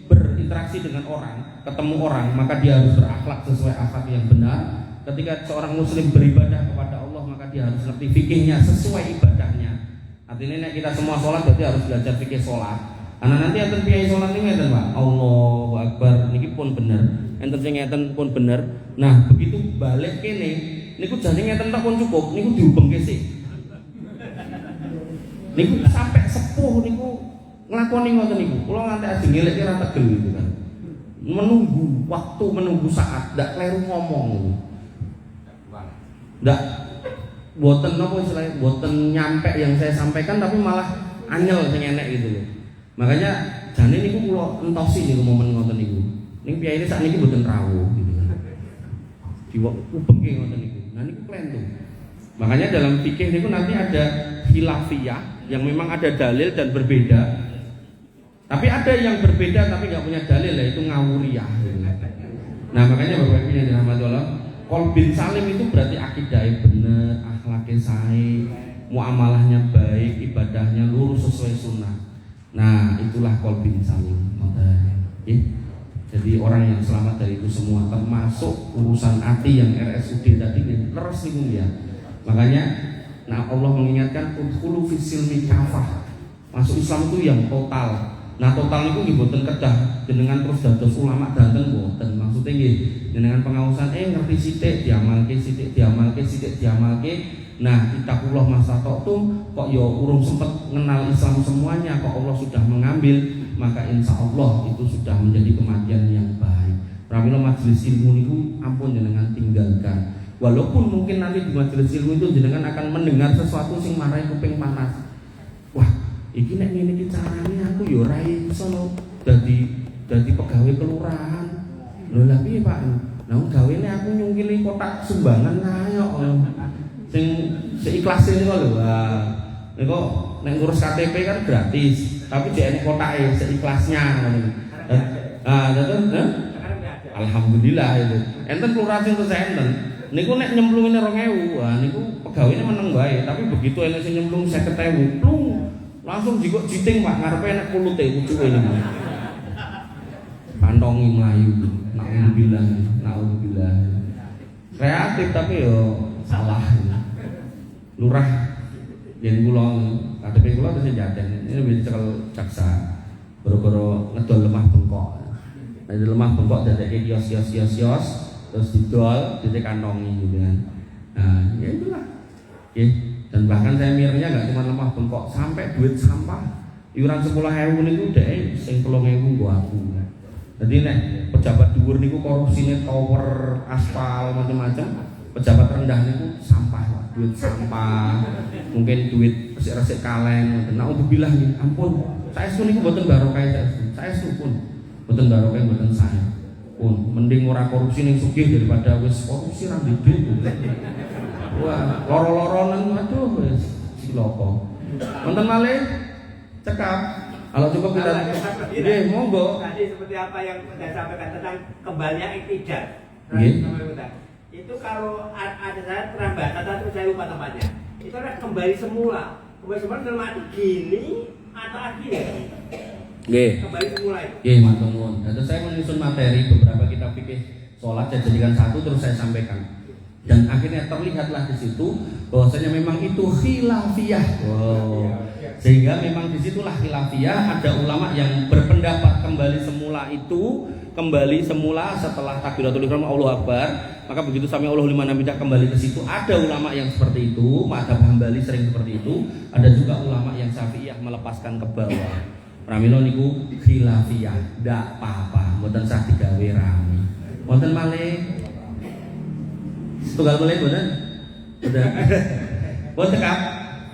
berinteraksi dengan orang, ketemu orang, maka dia harus berakhlak sesuai akhlak yang benar. ketika seorang muslim beribadah kepada Allah maka dia harus ngerti fikihnya sesuai ibadahnya. Artinya nek kita semua sholat berarti harus belajar fikih sholat. Karena nanti enten piye sholat ini ngeten Pak. Allahu Akbar niki pun bener. Enten sing ngeten pun bener. Nah, begitu balik kene niku jane ngeten tak pun cukup niku diubengke sik. Niku sampai sepuh niku nglakoni ngoten niku. Kula nganti ajeng ngeleke ra tegel gitu kan. Menunggu waktu, menunggu saat, ndak kleru ngomong. Ndak boten napa istilahnya, boten nyampe yang saya sampaikan tapi malah anyel sing enek gitu loh. Makanya jane niku kula entosi niku momen ngoten niku. Ning piyaine sakniki boten rawuh gitu kan. Diubengke ngoten niku. Nah niku klentu. Makanya dalam fikih niku nanti ada khilafiyah yang memang ada dalil dan berbeda. Tapi ada yang berbeda tapi nggak punya dalil, yaitu ngawuriyah. Nah makanya Bapak Ibu yang dirahmati Allah, qalbin salim itu berarti akidahnya bener, akhlaknya sae, muamalahnya baik, ibadahnya lurus sesuai sunnah. Nah itulah qalbin salim. Jadi orang yang selamat dari itu semua, termasuk urusan hati yang RSUD tadi leres nih ya. Makanya nah Allah mengingatkan udkhulu fis silmi kafah. Masuk Islam itu yang total. Nah total itu nggih boten kedah jenengan terus dados ulama danten boten. Maksudnya nggih jenengan pengawasan ngerti sithik diamalke sithik diamalke sithik diamalke. Nah ittaqullah masata'tum kok ya urung sempet kenal Islam semuanya kok Allah sudah mengambil, maka insya Allah itu sudah menjadi kematian yang baik. Pramila majelis ilmu niku ampun jenengan tinggalkan. Walaupun mungkin nanti di majelis ilmu itu jenengan akan mendengar sesuatu sing marai kuping panas. Wah, iki nek ngene iki carane aku ya ora iso no dadi pegawai kelurahan. Lho lha piye Pak? Lah gawene aku nyungkili kotak sumbangan kaya sing seikhlasé niku lho. Wah, niku nek ngurus KTP kan gratis, tapi dhek nek kotake seikhlasnya ngono. Alhamdulillah itu. Enten kelurahan sing terus enten. Niku nek nyemplungine 2000, wah niku pegawene meneng bae, tapi begitu enek sing nyemplung 50.000, plung, langsung jikok jiting Pak ngarepe enek kulute pucuke niku. Pantongi mlayu, naudzubillah. Kreatif tapi yo salah. Lurah yen kula KTP kula terus jaten, ini lebih cekel jaksa. Boro-boro ngedol lemah bengkok. Nek lemah bengkok dadake kios terus didol, kantongi gitu kan. Nah, ya itulah. Oke. Dan bahkan saya mirnya nggak cuma lemah bengkok, sampai duit sampah iuran 10.000 niku dhek sing 3.000 nggo aku. Jadi nek pejabat dhuwur niku korupsine tower, aspal, macam-macam. Pejabat rendah niku sampah, duit sampah. Mungkin duit resik-resik kaleng. Nah, ubillah nih, ampun. Saestu niku mboten barokah saestu pun. Mboten barokah mboten saya. Pun mending ora korupsi ning sugih daripada wis korupsi ra duit. Wah, loro-loronan aduh wis cilaka. Wonten malih cekap. Kalau cukup kita nggih monggo. Tadi seperti apa yang saya sampaikan tentang kembalinya iktidar. Itu kalau ada saya pernah baca tapi saya lupa tempatnya. Itu adalah kembali semula. Kembali semula dalam arti gini atau akhirnya. Nggih. Kembali semula itu. Nggih, matur nuwun. Dan saya menyusun materi beberapa kitab fikih sholat saya jadikan satu terus saya sampaikan. Dan akhirnya terlihatlah di situ bahwasanya memang itu khilafiyah. Wow. Sehingga memang disitulah khilafiyah. Ada ulama yang berpendapat kembali semula setelah takbiratul ihram Allahu Akbar. Maka begitu sami Allahu liman hamidah kembali ke situ. Ada ulama yang seperti itu, madzhab Hambali sering seperti itu. Ada juga ulama yang Syafi'iyah melepaskan ke bawah. Pramila niku khilafiyah, ndak apa-apa, mboten sah digawe rame. Wonten malih setunggal malih mboten? Mboten. Mboten Kak.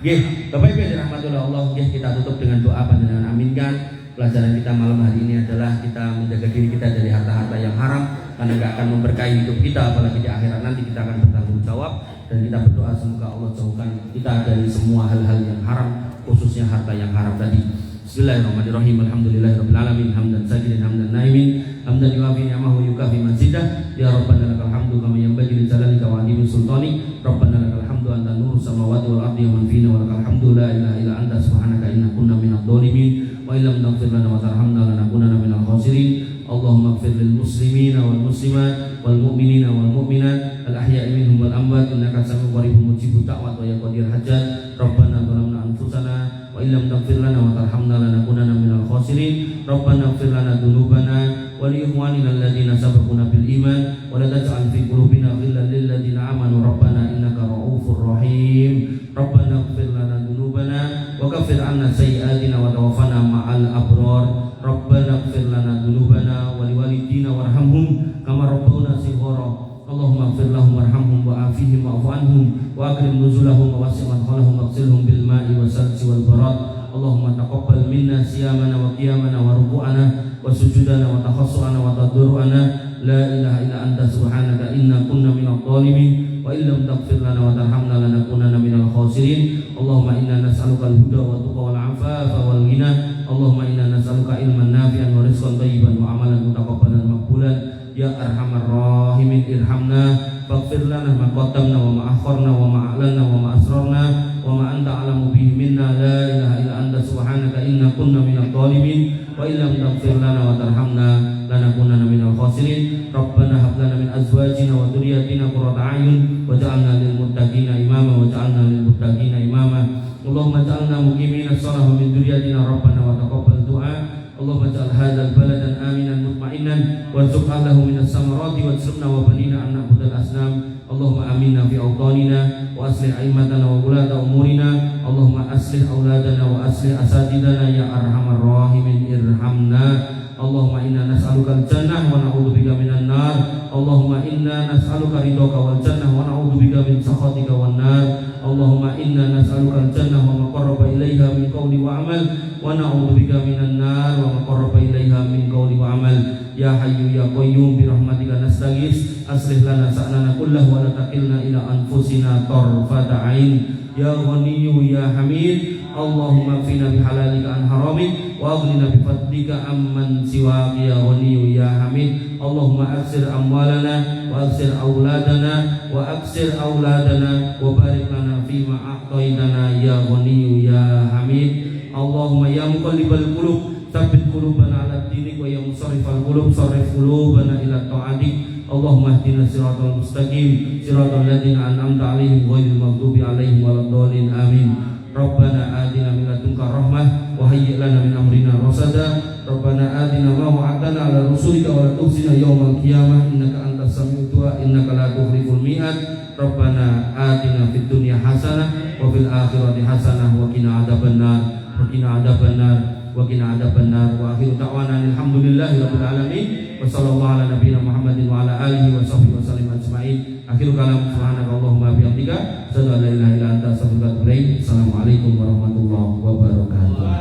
Nggih, Bapak Ibu yang dirahmati oleh Allah, nggih kita tutup dengan doa panjenengan aminkan. Pelajaran kita malam hari ini adalah kita menjaga diri kita dari harta-harta yang haram karena enggak akan memberkahi hidup kita, apalagi di akhirat nanti kita akan bertanggung jawab. Dan kita berdoa semoga Allah jauhkan kita dari semua hal-hal yang haram, khususnya harta yang haram tadi. Bismillahirrahmanirrahim. Alhamdulillahirabbil alamin. Hamdan sajidan hamdan naimin. Hamdan yuafi ni'amahu yukafi mazidah. Ya Rabbana lakal hamdu kama yanbaghi li jalalika wa 'azimi sultani. Rabbana lakal hamdu anta nurus samawati wal ardi wa man fina wa lakal hamdu la ilaha illa anta subhanaka inna kunna minadh dhalimin wa illam taghfir lana wa tarhamna lanakunanna minal khasirin. Allahumma ighfir lil muslimina wal muslimat wal mu'minina wal mu'minat al ahya'i minhum wal amwat innaka sami'un qaribun mujibud da'wat wa ya qadir hajat. Rabbana zalamna anfusana wa illam taghfir lana wa tarhamna lanakunanna minal khasirin. Rabbana ighfir lana dzunubana wa li ikhwanina alladziina sabaquna bil iman wa la taj'al fi qulubina ghillan lil ladziina amanu rabbana innaka ra'ufur rahim. Rabbana ighfir lana dzunubana wa kaffir 'anna sayyi'atina wa tawaffana ma'al abrar. Rabbana ighfir lana dzunubana wa liwalidina warhamhum kama rabbawna shighara. Allahumma ighfir lahum warhamhum wa'afihim wa'fu anhum wa akrim nuzulahum wa wasi' madkhalahum waghsilhum bil ma'i wasalji wal barad. Allahumma taqabbal minna siyamana wa qiyamana wa ruku'ana wa sujudana wa takhassu'ana wa tadarru'ana. La ilaha illa anta subhanaka inna kunna minadh dhalimin wa illam taghfir lana wa tarhamna lanakunanna minal khasirin. Allahumma inna nas'aluka al-huda wa tuqa wal 'afafa wal ghina. Allahumma inna nas'aluka ilman nafi'an wa rizqan thayyiban wa 'amalan mutaqabbalan maqbulan. Ya arhamar rahimin irhamna faghfir lana ma qaddamna wa ma akharna wa ma a'lanna wa ma asrarna wa ma anta 'alamu bihi minna. La ilaha illa anta subhanaka inna kunna minadh dhalimin wa illam taghfir lana wa tarhamna lanakunanna minal khasirin. Rabbana hab lana min azwajina wa dhurriyyatina qurrata a'yun waj'alna lil muttaqina imama waj'alna lil muttaqina imama. Allahumma ja'alna muqimina shalah wa min dhurriyyatina rabbana wa taqabbal du'a. Allahumma ja'al hadzal baladan aminan mutma'innan warzuq ahlahu minas samarati waj'alna wa banina an na'budal asnam. Allahumma aminna fi awtanina wa aslih a'immatana wa ulata umurina. Allahumma aslih auladana wa aslih asatidana ya arhamar rahimin irhamna. Allahumma inna nas'aluka al-jannah wa na'udzubika minan nar. Allahumma inna nas'aluka ridhaka wal jannah wa na'udzubika min sakhatika wan nar. Allahumma inna nas'aluka al-jannah wa ma qarraba ilaiha min qawli wa amal wa na'udzubika minan nar wa ma qarraba ilaiha min qawli wa amal. Ya hayyu ya qayyum bi rahmatika nastaghits aslih lana sa'nana kullahu wa la taqilna ila anfusina tarfata 'ain. Ya ghaniyyu ya hamid. Allahumma qina bi halalika an haramik wa aghnina bi fadlika amman siwaka ya ghaniyyu ya hamid. Allahumma aksir amwalana wa aksir auladana wa aksir auladana wa barik lana fima a'taitana ya ghaniyyu ya hamid. Allahumma ya muqallibal qulub tsabbit qulubana ala dinik wa ya musarrifal qulub sarrif qulubana ila ta'atik. Allahumma ihdina siratal mustaqim siratal ladzina an'amta 'alaihim ghairil maghdubi 'alaihim waladdallin amin. Rabbana atina min ladunka rahmah wa hayyi' lana min amrina rasada. Rabbana atina ma wa'adtana 'ala rusulika wa la tukhzina yaumal qiyamah innaka antas sami'ud du'a innaka la tukhliful mi'ad. Rabbana atina fid dunya hasanah wa fil akhirati hasanah wa qina adzabannar wa qina adzabannar wa qina adzabannar. Wa akhiru da'wana alhamdulillahi rabbil alamin wa sallallahu ala nabiyyina Muhammadin wa ala alihi wa sahbihi wa sallim ajma'in. Akhiru kalam subhanakallahumma bihamdika asyhadu an la ilaha illa anta astaghfiruka wa atubu ilaik. Assalamualaikum warahmatullahi wabarakatuh.